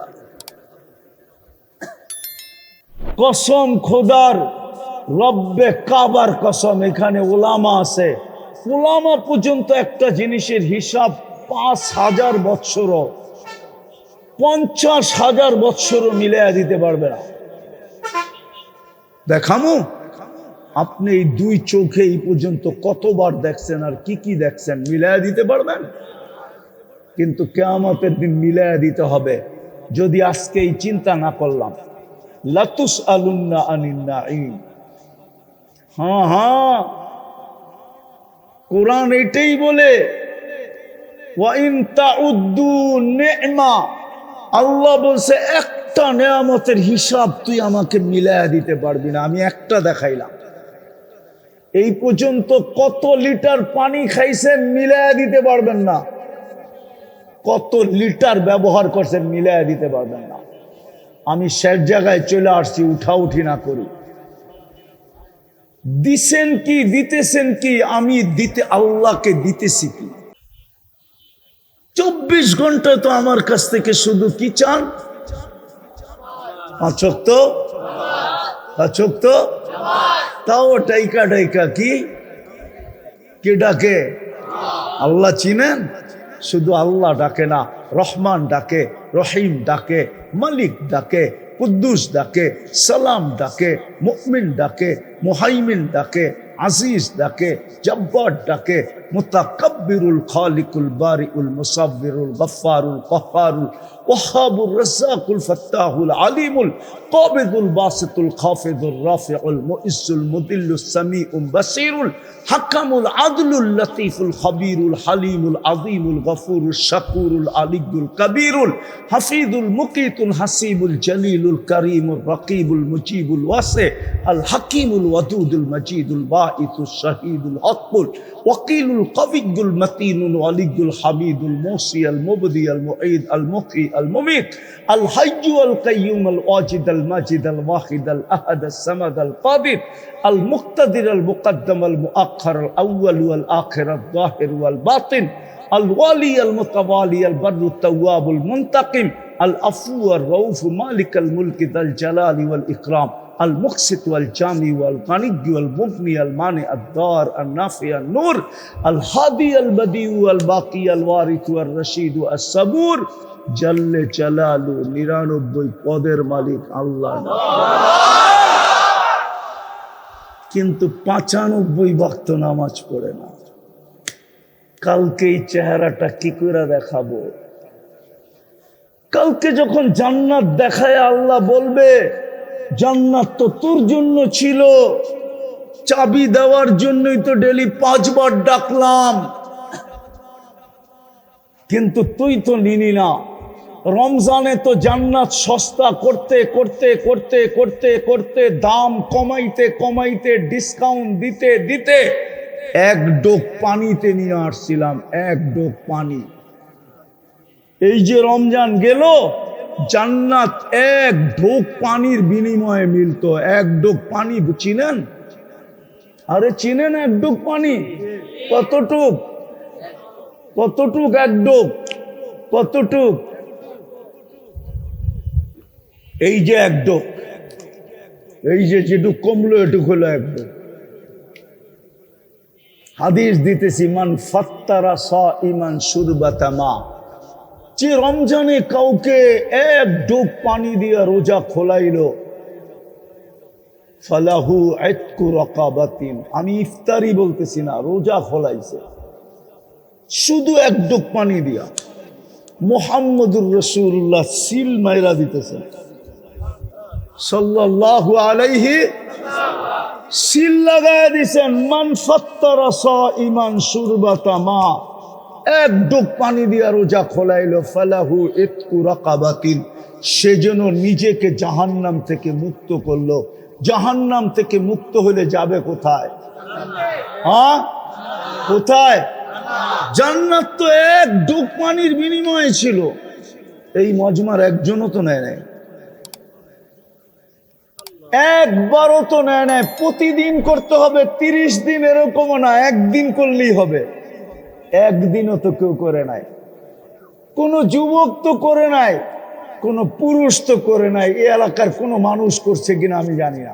কসম খোদার, রব্বে কাবার কসম, এখানে ওলামা আছে, ওলামা পর্যন্ত একটা জিনিসের হিসাব 5,000 বৎসরও, 50,000 বৎসরও মিলাইয়া দিতে পারবে না। দেখামু? আপনি এই 2 চোখে এই পর্যন্ত কতবার দেখছেন আর কি কি দেখছেন, মিলাইয়া দিতে পারবেন? কিন্তু কিয়ামতের দিন মিলাইয়া দিতে হবে। যদি আজকে এই চিন্তা না করলাম, লাতুস আলুন্না আনিন নাঈম। হ্যাঁ হ্যাঁ, কোরআন এটাই বলে, ওয়া ইন তাউদ্দু নি'মা, আল্লাহ বলছে একটা নেয়ামতের হিসাব তুই আমাকে মিলায়া দিতে পারবি না। আমি একটা দেখাইলাম, এই পর্যন্ত কত লিটার পানি খাইছেন মিলায়া দিতে পারবেন না, কত লিটার ব্যবহার করছেন মিলায়া দিতে পারবেন না। আমি শেষ জায়গায় চলে আসছি, উঠাউঠি না করি। দিছেন কি, দিতেছেন কি? আমি দিতে, আল্লাহকে দিতেছি কি? 24 ঘন্টা তো আমার কাছ থেকে শুধু কি চান? 5 ওয়াক্ত, 5 ওয়াক্ত, তাও ডাইকা ডাইকা কি কে ডাকে? আল্লাহ চিনেন? শুধু আল্লাহ ডাকে না, রহমান ডাকে, রহিম ডাকে, মালিক ডাকে, কুদ্দুস ডাকে, সালাম ডাকে, মুমিন ডাকে, মুহাইমিন ডাকে, আজিজ ডাকে, জব্বার ডাকে, মুতাকাব্বিরুল খালিকুল বারিউল মুসাব্বিরুল গফফারুল কহ্হারুল ওয়াহ্হাবুর রাজ্জাকুল ফাত্তাহুল আলিমুল কাবিদুল বাসিতুল খাফিদুর রাফিউল মুইজ্জুল মুদিল্লুস সামিউল বাসিরুল হাকামুল আদলুল লতীফুল খবীরুল হালিমুল আযীমুল গফুরুল শাকুরুল আলিয়ুল কবীরুল হাফিজুল মুকিতুল হাসিবুল জলিলুল করিমুল রকিবুল মুজিবুল ওয়াসি আল হাকিমুল ওয়াদুদুল মজিদুল বাঈসুল শাহীদুল হকুল ওয়াকিলুল কবিয়ুল মতিনুল ওয়ালিয়ুল হামিদুল মুসি আল মুবদি আল মুঈদ আল মুহয়ি আল মুমীত আল হাইয়্যু আল কাইয়্যুম আল ওয়াজিদ আল মাজিদ আল ওয়াহিদ আল আহাদ আস সামাদ আল কাদির আল মুক্তাদির আল মুকদ্দম আল মুআখ্খার আল আউয়াল ওয়াল আখির আল যাহির ওয়াল বাতিন আল ওয়ালি আল মুতাওয়ালি আল বাররু তাওয়াবুল মুনতাকিম আল আফু আর রউফ মালিক আল মুলক যাল জালালি ওয়াল ইকরাম আল মুকসিত ওয়াল জামি ওয়াল গানিয়্য ওয়াল মুগনি আল মানি আদ দার আন নাফি আন নূর আল হাদি আল বদি ওয়াল বাকি আল ওয়ারিস ওয়াল রশিদ আস সাবুর জাল্লে জালালু 99 পদের মালিক আল্লাহ। কিন্তু 95 ওয়াক্ত নামাজ পড়ে না। কালকে এই চেহারাটা কি করে দেখাবো? কালকে যখন জান্নাত দেখায় আল্লাহ বলবে, জান্নাত তো তোর জন্য ছিল, চাবি দেওয়ার জন্যই তো ডেলি 5 বার ডাকলাম, কিন্তু তুই তো নিলি না। রমজানে তো জান্নাত সস্তা করতে করতে করতে করতে করতে দাম কমাইতে কমাইতে ডিসকাউন্ট দিতে দিতে 1 ডোক পানিতে নিয়ে আসছিলাম, 1 ডোক পানি। এই যে রমজান গেল, জান্নাত 1 ঢোক পানির বিনিময়ে মিলতো। 1 ডোক পানি চিনেন? আরে চিনেন 1 ডোক পানি? কতটুক? কতটুক 1 ডোক? কতটুক? এই যে 1 ডোক, এই যে যেটুক কমলো এটুক হলো একদম। হাদিস দিতেছি, মান ফাত্তারা সাইমান শুরবাতা মা, যে রমজানে কাউকে এক ডোক পানি দিয়া রোজা খোলাইলো, ফালাহু ইতকু রাকাবাতিন, আমি ইফতারি বলতেছি না, রোজা খোলাইছে শুধু এক ডোক পানি দিয়া। মুহাম্মদুর রাসূলুল্লাহ সিল মাইরা দিতেছেন সাল্লাল্লাহু আলাইহি, সিল লাগায় দিছেন, মান ফাত্তারা সাইমান শুরবাতা মা, এক ডোক পানি দিয়া রোজা খোলাইলো, ফালাহু ইতকু রাকাবাতিন, সে যেন নিজেকে জাহান্নাম থেকে মুক্ত করলো। জাহান্নাম থেকে মুক্ত হলে যাবে কোথায়? হ্যাঁ, কোথায়? জান্নাত তো এক ডোক পানির বিনিময়ে ছিল। এই মজমার একজনও তো নেয় নাই, একবারও তো নেয় নাই। প্রতিদিন করতে হবে, 30 দিন এরকমও না, একদিন করলেই হবে। একদিনও তো কেউ করে নাই, কোনো যুবক তো করে নাই, কোনো পুরুষ তো করে নাই। এই এলাকার কোনো মানুষ করছে কিনা আমি জানি না,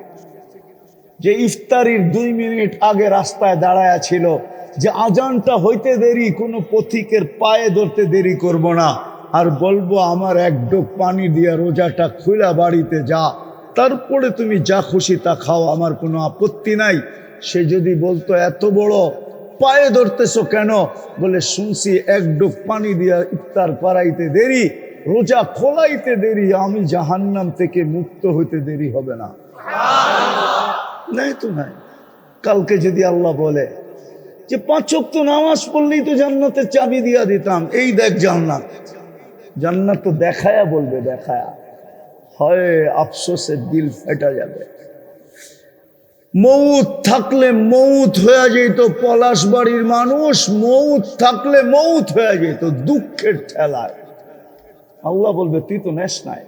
যে ইফতারির 2 মিনিট আগে রাস্তায় দাঁড়ায়া ছিল যে আজানটা হইতে দেরি, কোনো পথিকের পায়ে ধরতে দেরি করব না, আর বলবো আমার এক ডোক পানি দিয়া রোজাটা খুলা বাড়িতে যা, তারপরে তুমি যা খুশি তা খাও, আমার কোনো আপত্তি নাই। সে যদি বলতো এত বড় পায়ে ধরতেছো কেন, বলে শুনছি এক ডোক পানি দিয়া ইফতার করাইতে দেরি, রোজা খোলাইতে দেরি, আমি জাহান্নাম থেকে মুক্ত হইতে দেরি হবে না। নাই তো নাই। কালকে যদি আল্লাহ বলে যে 5 ওয়াক্ত নামাজ পড়লেই তো জান্নাতের চাবি দিয়া দিতাম, এই দেখ জান্নাত, জান্নাত তো দেখায়া বলবে, দেখায়া হয় আফসোসে দিল ফেটা যাবে। মৌত থাকলে মৌত হয়ে যেত, পলাশবাড়ির মানুষ মৌত থাকলে মৌত হয়ে যেত দুঃখের ঠেলায়। আল্লাহ বলবে তুই তো নেস নাই,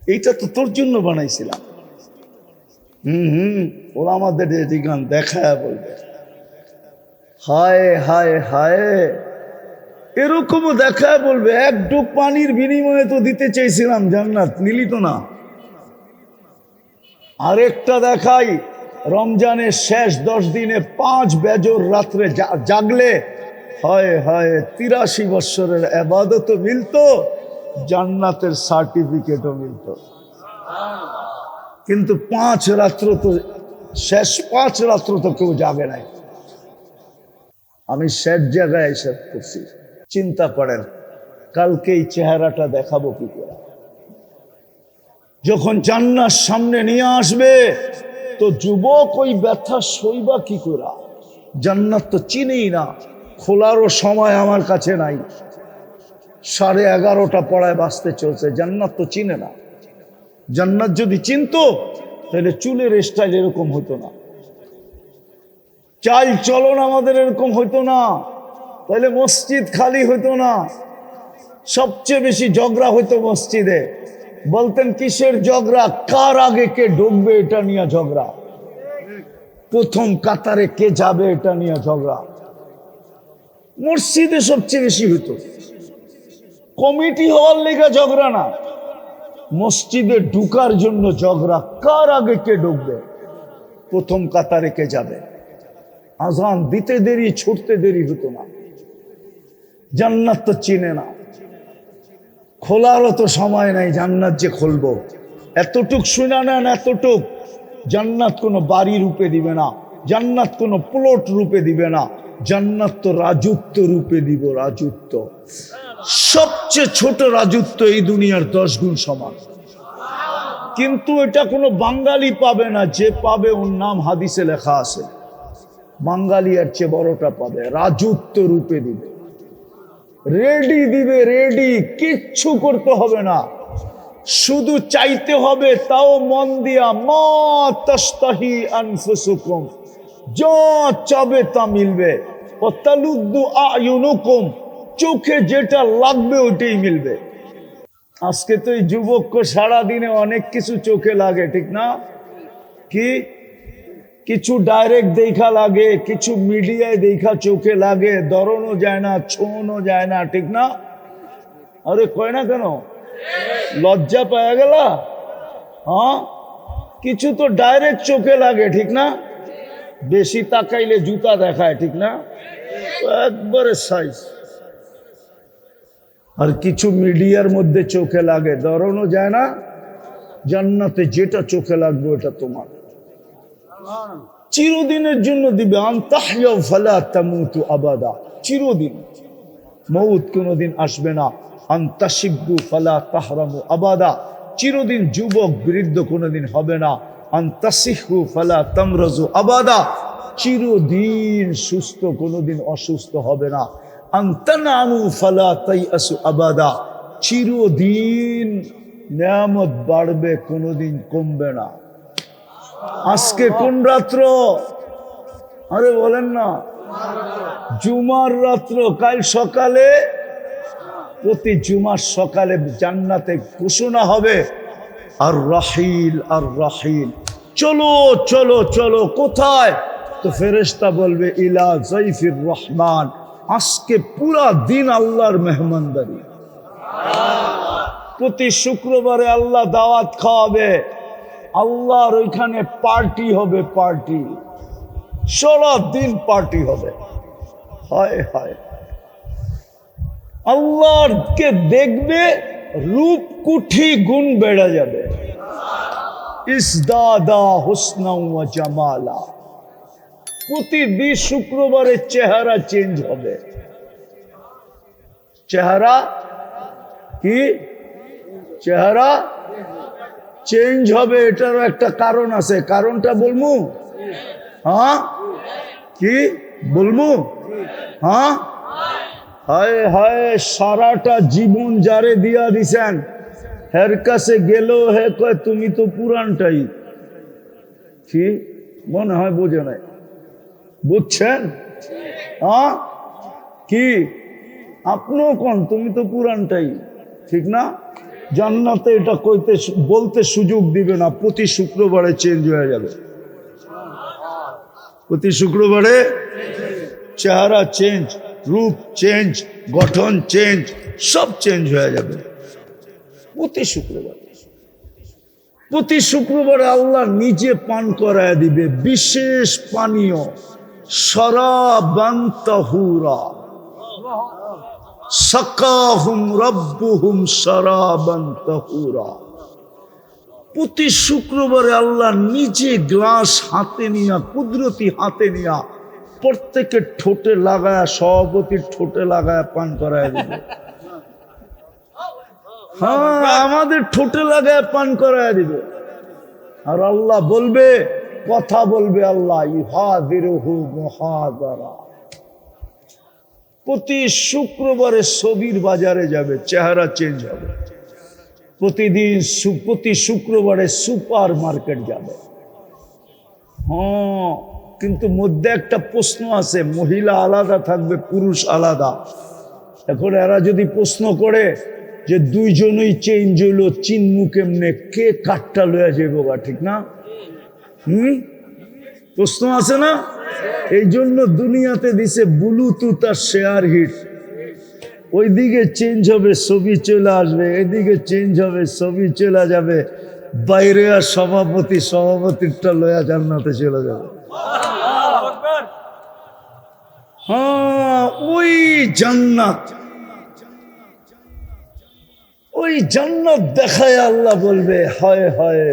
এইটা তো তোর জন্য বানাইছিলাম। ওরা আমাদের গান দেখায় বলবে, হায় হায় হায়, এরকমও দেখায় বলবে এক ডোক পানির বিনিময়ে তো দিতে চাইছিলাম জান্নাত, নিলি তো না। আরেকটা দেখাই, রমজানের শেষ 10 দিনে 5 বেজর রাত্রে জাগলে হয় হয় 83 বৎসরের ইবাদতও মিলতো, জান্নাতের সার্টিফিকেটও মিলতো। কিন্তু 5 রাত্র তো, শেষ 5 রাত্র তো কেউ জাগে নাই। আমি শেষ জায়গায় এসে করছি, চিন্তা করেন কালকে এই চেহারাটা দেখাবো কি করে? যখন জান্নাত সামনে নিয়ে আসবে তো যুবক ওই ব্যথা সইবা কি করে? জান্নাত তো চিনেই না, খোলারও সময় আমার কাছে নাই, 11:30 পড়ায় বাঁচতে চলছে, জান্নাত তো চিনে না। জান্নাত যদি চিনতো তাহলে চুলের স্টাইল এরকম হতো না, চাল চলন আমাদের এরকম হতো না, তাহলে মসজিদ খালি হতো না। সবচেয়ে বেশি ঝগড়া হতো মসজিদে, বলতেন কিসের ঝগড়া? কার আগে কে ঢুকবে এটা নিয়ে ঝগড়া, প্রথম কাতারে কে যাবে এটা নিয়ে ঝগড়া। মসজিদে সবচেয়ে বেশি হতো, কমিটি হওয়ার লেগে ঝগড়া না, মসজিদে ঢুকার জন্য ঝগড়া, কার আগে কে ঢুকবে, প্রথম কাতারে কে যাবে। আজান দিতে দেরি, ছুটতে দেরি হতো না। জান্নাত তো চিনে না, খোলারও তো সময় নাই, জান্নাত যে খুলবো। এতটুক শুনে নেন, এতটুক, জান্নাত কোনো বাড়ি রূপে দিবে না, জান্নাত কোনো প্লট রূপে দিবে না, জান্নাত তো রাজত্ব রূপে দিব, রাজত্ব। সবচেয়ে ছোট রাজত্ব এই দুনিয়ার 10 গুণ সমান। কিন্তু এটা কোনো বাঙালি পাবে না, যে পাবে ওর নাম হাদিসে লেখা আছে, বাঙালি এর চেয়ে বড়টা পাবে, রাজত্ব রূপে দিবে, রেডি দিবে, রেডি, কিচ্ছু করতে হবে না, শুধু চাইতে হবে, তাও মন দিয়া। মা তাস্তাহি আনফুসুকুম, যা চাবে তা মিলবে। ও তালুদ্দু আয়ুনুকুম, চোখে যেটা লাগবে ওটাই মিলবে। আজকে তো এই যুবককে সারাদিনে অনেক কিছু চোখে লাগে, ঠিক না? কি কিছু ডাইরেক্ট দেখা লাগে, কিছু মিডিয়ায় দেখা চোখে লাগে, ধরনও যায় না, ছোঁয়ানো যায় না, ঠিক না? আরে কয় না কেন? লজ্জা পাওয়া গেল? হ্যাঁ, কিছু তো ডাইরেক্ট চোখে লাগে, ঠিক না? বেশি তাকাইলে জুতা দেখায়, ঠিক না? একবারে সাইজ। আর কিছু মিডিয়ার মধ্যে চোখে লাগে, ধরানো যায় না। জান্নাতে যেটা চোখে লাগবে ওটা তোমার, চিরদিনের জন্য দিবে। আনতাহইয়া ফালা তামুতু আবাদা, চিরদিন, মউত কোনোদিন আসবে না। আনতাশিব্বু ফালা তাহরামু আবাদা, চিরদিন যুবক বৃদ্ধ কোনোদিন হবে না। আনতাসিহু ফালা তামরাজু আবাদা, চিরদিন সুস্থ কোনোদিন অসুস্থ হবে না। আনতানামু ফালা তাইয়াসু আবাদা, চিরদিন নিয়ামত বাড়বে কোনোদিন কমবে না। আজকে কোন রাত্র? আরে বলেন না, জুমার রাত্র। কাল সকালে, প্রতি জুমার সকালে জান্নাতে ঘোষণা হবে, আর রাহিল আর রাহিল, চলো চলো চলো। কোথায়? তো ফেরেশতা বলবে ইলা যাইফির রহমান, আজকে পুরা দিন আল্লাহর মেহমানদারি। প্রতি শুক্রবারে আল্লাহ দাওয়াত খাওয়াবে, আল্লাহর ওইখানে পার্টি হবে, পার্টি, সারা দিন পার্টি হবে। হায় হায়, আল্লাহকে দেখবে, রূপ কুঠি গুণ বেড়ে যাবে। ইসদাদা হুসনা ওয়া জামালা, প্রতিদিন শুক্রবারে চেহারা চেঞ্জ হবে। চেহারা কি? চেহারা চেঞ্জ হবে। এটারও একটা কারণ আছে, কারণটা বলমু? হ্যাঁ, কি বলমু? হ্যাঁ, হায় হায়, সারাটা জীবন যারে দিয়া দিছেন, হের কাছে গেল, হে কয় তুমি তো পুরানটাই। কি মনে হয় বোঝে নাই? বুঝছেন? হ্যাঁ, কি আপনিও কোন তুমি তো পুরানটাই, ঠিক না? জান্নাতে এটা কইতে বলতে সুযোগ দিবে না। প্রতি শুক্রবারে চেঞ্জ হয়ে যাবে, প্রতি শুক্রবারে চেহারা চেঞ্জ, রূপ চেঞ্জ, গঠন চেঞ্জ, সব চেঞ্জ হয়ে যাবে প্রতি শুক্রবারে। প্রতি শুক্রবারে আল্লাহ নিজে পান করায় দিবে বিশেষ পানীয়, শরাবান তাহুরা, সাকাহুম রাব্বুহুম শরাবান তাহুরা। প্রতি শুক্রবারে আল্লাহ নিজে গ্লাস হাতে নিয়া, কুদরতি হাতে নিয়া, প্রত্যেকের ঠোঁটে লাগায়া, সভাপতির ঠোঁটে লাগায়া পান করায় দিবে। হ্যাঁ, আমাদের ঠোঁটে লাগায় পান করায় দিবে। আর আল্লাহ বলবে, কথা বলবে আল্লাহ, ইহাদিরহু মুহাদারা। প্রতি শুক্রবারে ছবির বাজারে যাবে, চেহারা চেঞ্জ হবে। প্রতিদিন প্রতি শুক্রবারে সুপার মার্কেট যাবে। হ্যাঁ, কিন্তু মধ্যে একটা প্রশ্ন আছে, মহিলা আলাদা থাকবে, পুরুষ আলাদা। এখন এরা যদি প্রশ্ন করে যে দুইজনই চেঞ্জ হইল, চিনমু কেমনে, কে কাঠটা লইয়া যাবো গা, ঠিক না? প্রশ্ন আছে না? এই জন্য দুনিয়াতে দিছে ব্লুটুথ আর শেয়ার হিট। ওইদিকে চেঞ্জ হবে, ছবি চলে আসবে, এদিকে চেঞ্জ হবে, ছবি চলে যাবে, বাইরে আর সভাপতি, সভাপতিরটা লয়া জান্নাতে চলে যাবে। হ্যাঁ, ওই জান্নাত, ওই জান্নাত দেখায় আল্লাহ বলবে, হায় হায়,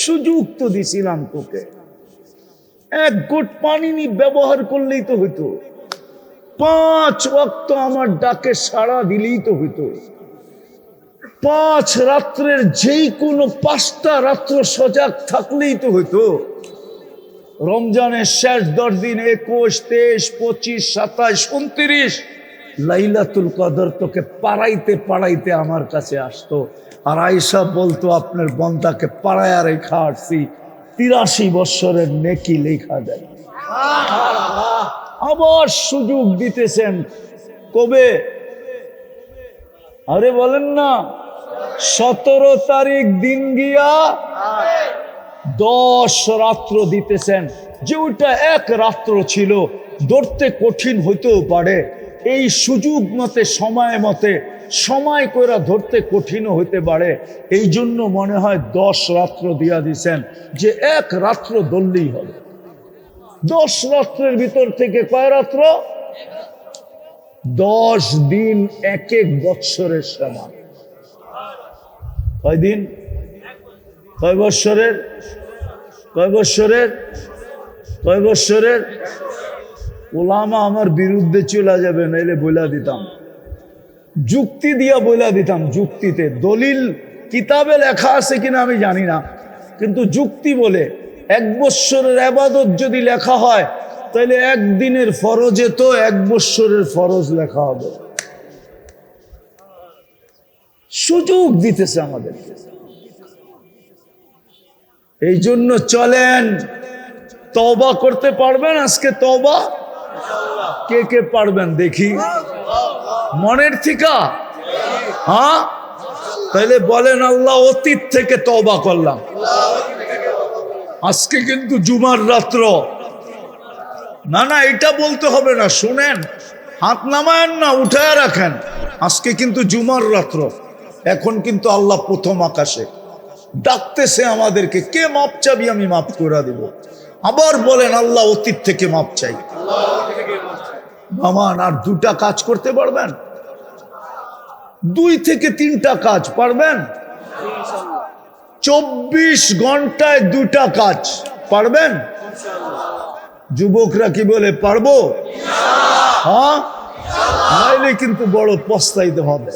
সুযোগ তো দিছিলাম তোকে, এক ঘট পানি নি ব্যবহার করলেই তো হইতো, 5 ওয়াক্ত আমার ডাকে সাড়া দিলেই তো হইতো, 5 রাত্রের যেই কোনো 5টা রাত্র সজাগ থাকলেই তো হইতো। রমজানের শেষ 10 দিন, 21, 23, 25, 27, 29 লাইলাতুল কদর তোকে পাড়াইতে পাড়াইতে আমার কাছে আসতো। আর আয়েশা বলতো, আপনার বন্দাকে পাড়ায় রেখা আসছি, 83 বৎসরের নেকি লেখা দেয়। আবার সুযোগ দিতেছেন কবে? আরে বলেন না, 17 তারিখ দিন গিয়া 10 রাত্র দিতেছেন। যে ওইটা এক রাত্র ছিল, ধরতে কঠিন হইতেও পারে, এই সুযোগ মতে, সময় মতে সময় কইরা ধরতে কঠিন হইতে পারে। এই জন্য মনে হয় 10 রাত্র দিয়া দিছেন, যে এক রাত্র ধরলেই হবে। 10 রাত্রের ভিতর থেকে কয় রাত্র? 10 দিন এক এক বৎসরের সমান। কয় দিন? কয় বৎসরের? কয় বৎসরের? কয় বৎসরের? ওলামা আমার বিরুদ্ধে চলে যাবে, নাইলে বইলা দিতাম, যুক্তি দিয়া বইলা দিতাম। যুক্তিতে দলিল কিতাবে লেখা আছে কিনা আমি জানি না, কিন্তু যুক্তি বলে 1 বৎসরের ইবাদত যদি লেখা হয়, তাহলে একদিনের ফরজে তো 1 বৎসরের ফরজ লেখা হবে। সুযোগ দিতেছে আমাদেরকে। এই জন্য চলেন, তওবা করতে পারবেন আজকে? তওবা কে কে পারবেন দেখি মনের থেকে? হ্যাঁ, তাহলে বলেন, আল্লাহ অতীত থেকে তওবা করলাম। আজকে কিন্তু জুমার রাত্র। না না, এটা বলতে হবে না, শুনেন, হাত নামায়েন না, উঠায় রাখেন। আজকে কিন্তু জুমার রাত্র। এখন কিন্তু আল্লাহ প্রথম আকাশে ডাকতেছে আমাদেরকে, কে মাপ চাবি? আমি মাপ করে দিব। আবার বলেন, আল্লাহ অতীত থেকে মাপ চাই। মামান, আর 2টা কাজ করতে পারবেন? 2 থেকে 3টা কাজ পারবেন? 24 ঘন্টায় 2টা কাজ পারবেন? যুবকরা কি বলে, পারবো? হ্যাঁ, নাইলে কিন্তু বড় পস্তাইতে হবে।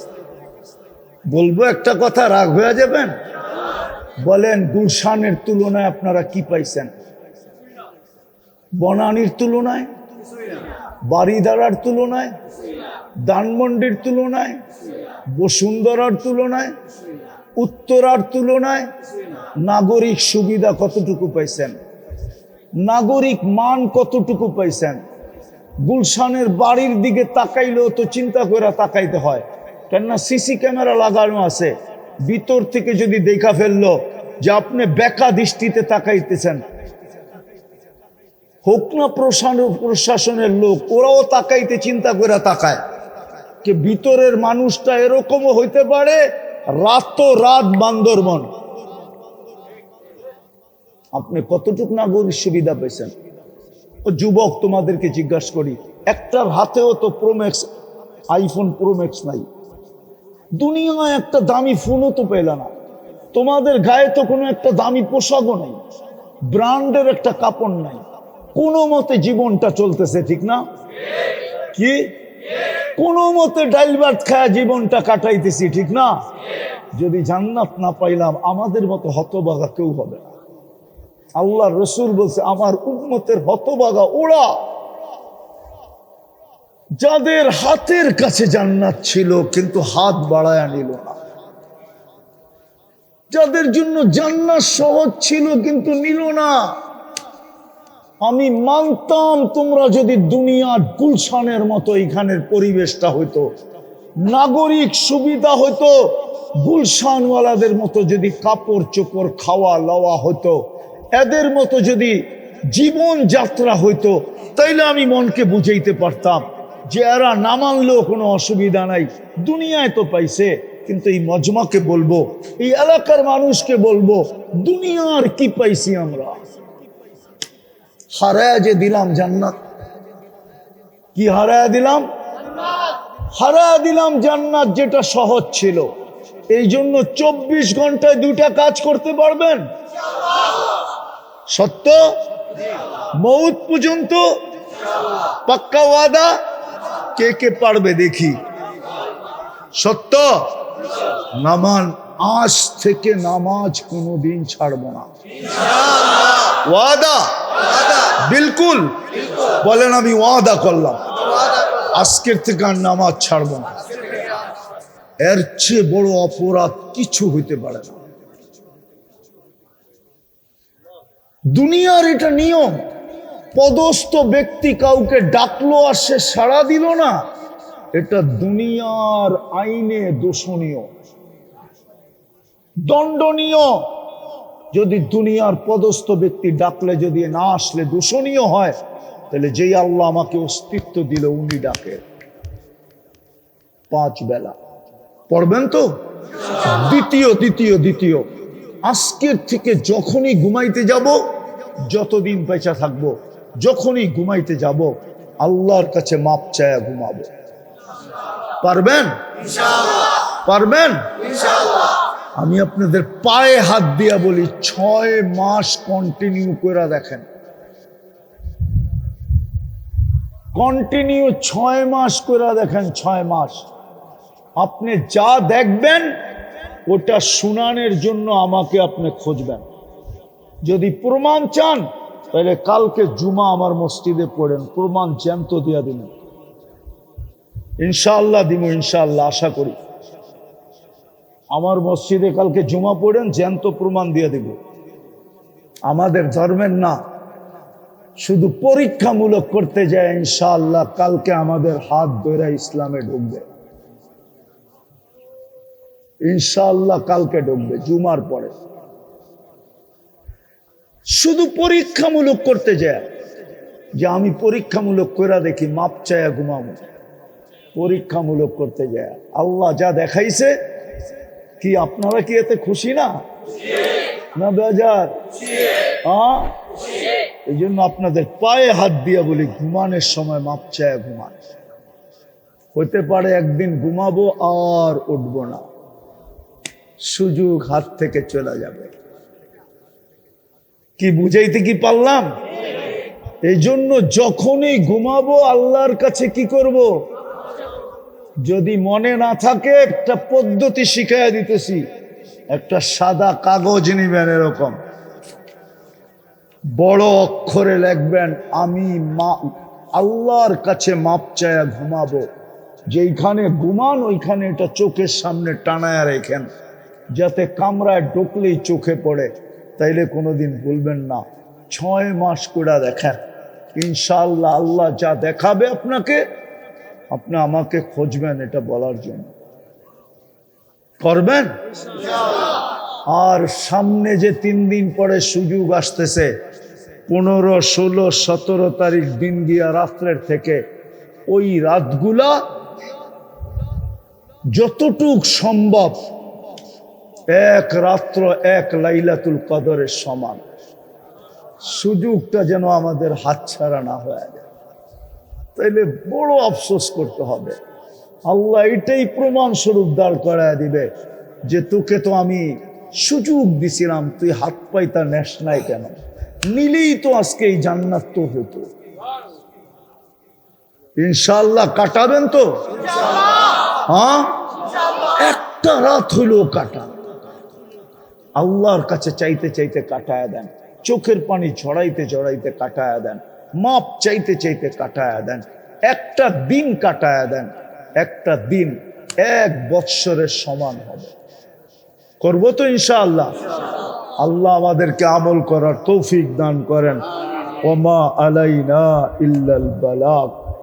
বলবো একটা কথা, রাগ হয়ে যাবেন? বলেন, গুলশানের তুলনায় আপনারা কি পাইছেন? বনানীর তুলনায়, বারিধারার তুলনায়, ধানমন্ডির তুলনায়, বসুন্ধরার তুলনায়, উত্তরার তুলনায় নাগরিক সুবিধা কতটুকু পাইছেন? নাগরিক মান কতটুকু পাইছেন? গুলশানের বাড়ির দিকে তাকাইলেও তো চিন্তা করে তাকাইতে হয়, কেননা সিসি ক্যামেরা লাগানো আছে। ভিতর থেকে যদি দেখা ফেললো যে আপনি বেকা দৃষ্টিতে তাকাইতেছেন, হোক না প্রশাসনের লোক, ওরাও তাকাইতে চিন্তা করে তাকায়। যে ভিতরের মানুষটা এরকমও হইতে পারে, রাত বান্দরবন। আপনি কতটুকু নাগরিক সুবিধা পেয়েছেন? ও যুবক, তোমাদেরকে জিজ্ঞাসা করি, একটার হাতেও তো প্রোম্যাক্স, আইফোন প্রোম্যাক্স নাই। দুনিয়ায় একটা দামি ফোনও তো পেল না। তোমাদের গায়ে তো কোনো একটা দামি পোশাকও নাই, ব্র্যান্ডের একটা কাপড় নাই। কোনো মতে জীবনটা চলতেছে, ঠিক না? কি কোনো মতে ডাইল ভাত খায়া জীবনটা কাটাইতেছি, ঠিক না? যদি জান্নাত না পাইলাম, আমাদের মতো হতভাগা কেউ হবে না। আল্লাহ রসুল বলছে, আমার উম্মতের হতভাগা ওরা যাদের হাতের কাছে জান্নাত ছিল কিন্তু হাত বাড়ায়া নিল না, যাদের জন্য জান্নাত সহজ ছিল কিন্তু নিল না। আমি মানতাম তোমরা যদি দুনিয়ার গুলশানের মতো এখানের পরিবেশটা হইতো, নাগরিক সুবিধা হইতো, গুলশানওয়ালাদের মতো যদি কাপড় চোপড় খাওয়া লওয়া হতো, এদের মতো যদি জীবন যাত্রা হইতো, তাইলে আমি মনকে বুঝাইতে পারতাম যে এরা না মানলেও কোনো অসুবিধা নাই, দুনিয়ায় তো পাইছে। কিন্তু এই মজমাকে বলবো, এই এলাকার মানুষকে বলবো, দুনিয়ার কি পাইছি আমরা? হারায়া যে দিলাম জান্নাত। কি হারায়া দিলাম? হারায়া দিলাম জান্নাত, যেটা সহজ ছিল। এই জন্য 24 ঘন্টায় 2টা কাজ করতে পারবেন? সত্য? মৌত পর্যন্ত পাক্কা ওয়াদা? কে কে পারবে দেখি? সত্য? নামান, আজ থেকে নামাজ কোনোদিন ছাড়বো না। ওয়াদা? বিলকুল। বলেন, আমি ওয়াদা করলাম, আজকের থেকে আর নামাজ ছাড়বো না। এর চেয়ে বড় অপরাধ কিছু হইতে পারে না। দুনিয়ার এটা নিয়ম। পদস্থ ব্যক্তি কাউকে ডাকলো আর সে সাড়া দিল না, এটা দুনিয়ার আইনে দোষণীয়, দণ্ডনীয়। যদি দুনিয়ার পদস্থ ব্যক্তি ডাকলে যদি না আসলে দোষণীয় হয়, তাহলে যেই আল্লাহ আমাকে অস্তিত্ব দিল উনি ডাকে 5 বেলা। পড়বেন তো? দ্বিতীয় আজকের থেকে যখনই ঘুমাইতে যাব, যতদিন বেঁচে থাকবো, যখনই ঘুমাইতে যাব আল্লাহর কাছে মাপ চায়া ঘুমাবো। পারবেন? পারবেন? আমি আপনাদের পায়ে হাত দিয়া বলি 6 মাস কন্টিনিউ করে দেখেন, কন্টিনিউ 6 মাস করে দেখেন। 6 মাস আপনি যা দেখবেন ওটা শুনানোর জন্য আমাকে আপনি খুঁজবেন। যদি প্রমাণ চান তাহলে কালকে জুমা আমার মসজিদে পড়েন, প্রমাণ জ্যান্ত দিয়া দিন। ইনশাআল্লাহ দিব, ইনশাআল্লাহ আশা করি। আমার মসজিদে কালকে জুমা পড়েন, জ্যান্ত প্রমাণ দিয়ে দিব। আমাদের ধর্মের না, শুধু পরীক্ষামূলক করতে যায়। ইনশাআল্লাহ কালকে আমাদের হাত ধরে ইসলামে ঢুকবে, ইনশাআল্লাহ কালকে ঢুকবে জুমার পরে। শুধু পরীক্ষামূলক করতে যায় যে আমি পরীক্ষামূলক করে দেখি, মাপ চায়া ঘুমাবো। পরীক্ষামূলক করতে যায়। আল্লাহ যা দেখাইছে, কি আপনারা কি এতে খুশি না? না বেজার? এই জন্য আপনাদের পায়ে হাত দিয়া বলি, ঘুমানোর সময় মাপ চায়া ঘুমান। হতে পারে একদিন ঘুমাবো আর উঠবো না, সুযোগ হাত থেকে চলে যাবে। কি বুঝাইতে কি পারলাম? এই জন্য যখনই ঘুমাবো আল্লাহর কাছে কি করব? যদি মনে না থাকে একটা পদ্ধতি শিখাইয়া দিতেছি। একটা সাদা কাগজ নিবেন, এরকম বড় অক্ষরে লিখবেন, আমি আল্লাহর কাছে মাপ চায়া ঘুমাবো। যেইখানে ঘুমান ওইখানে এটা চোখের সামনে টানায়া রেখেন, যাতে কামরায় ঢুকলেই চোখে পড়ে, তাইলে কোনোদিন ভুলবেন না। 6 মাস করে দেখেন, ইনশাআল্লাহ আল্লাহ যা দেখাবে আপনাকে, আপনি আমাকে খুঁজবেন এটা বলার জন্য। করবেন? আর সামনে যে 3 দিন পরে সুযোগ আসতেছে, 15, 16, 17 তারিখ দিন গিয়া রাত্রের থেকে, ওই রাতগুলা যতটুক সম্ভব এক রাত্র এক লাইলাতুল কদরের সমান। সুযোগটা যেন আমাদের হাতছাড়া না হয়ে যায়, তাইলে বড় আফসোস করতে হবে। আল্লাহ এটাই প্রমাণ স্বরূপ দাঁড় করায় দিবে যে তোকে তো আমি সুযোগ দিছিলাম, তুই হাত পাইতা নেস নাই কেন? নিলেই তো আজকে এই জান্নাত তো হতো। ইনশাআল্লাহ কাটাবেন তো? হ্যাঁ, একটা রাত হইলেও কাটান। আল্লাহর কাছে চাইতে চাইতে কাটায়া দেন, চোখের পানি ঝরাইতে ঝরাইতে কাটায়া দেন, মাপ চাইতে চাইতে কাটায়া দেন। একটা দিন কাটায়া দেন, একটা দিন 1 বৎসরের সমান হবে। করবো তো ইনশাআল্লাহ? আল্লাহ আমাদেরকে আমল করার তৌফিক দান করেন। ওমা আলাইনা ইল্লাল বালাগ।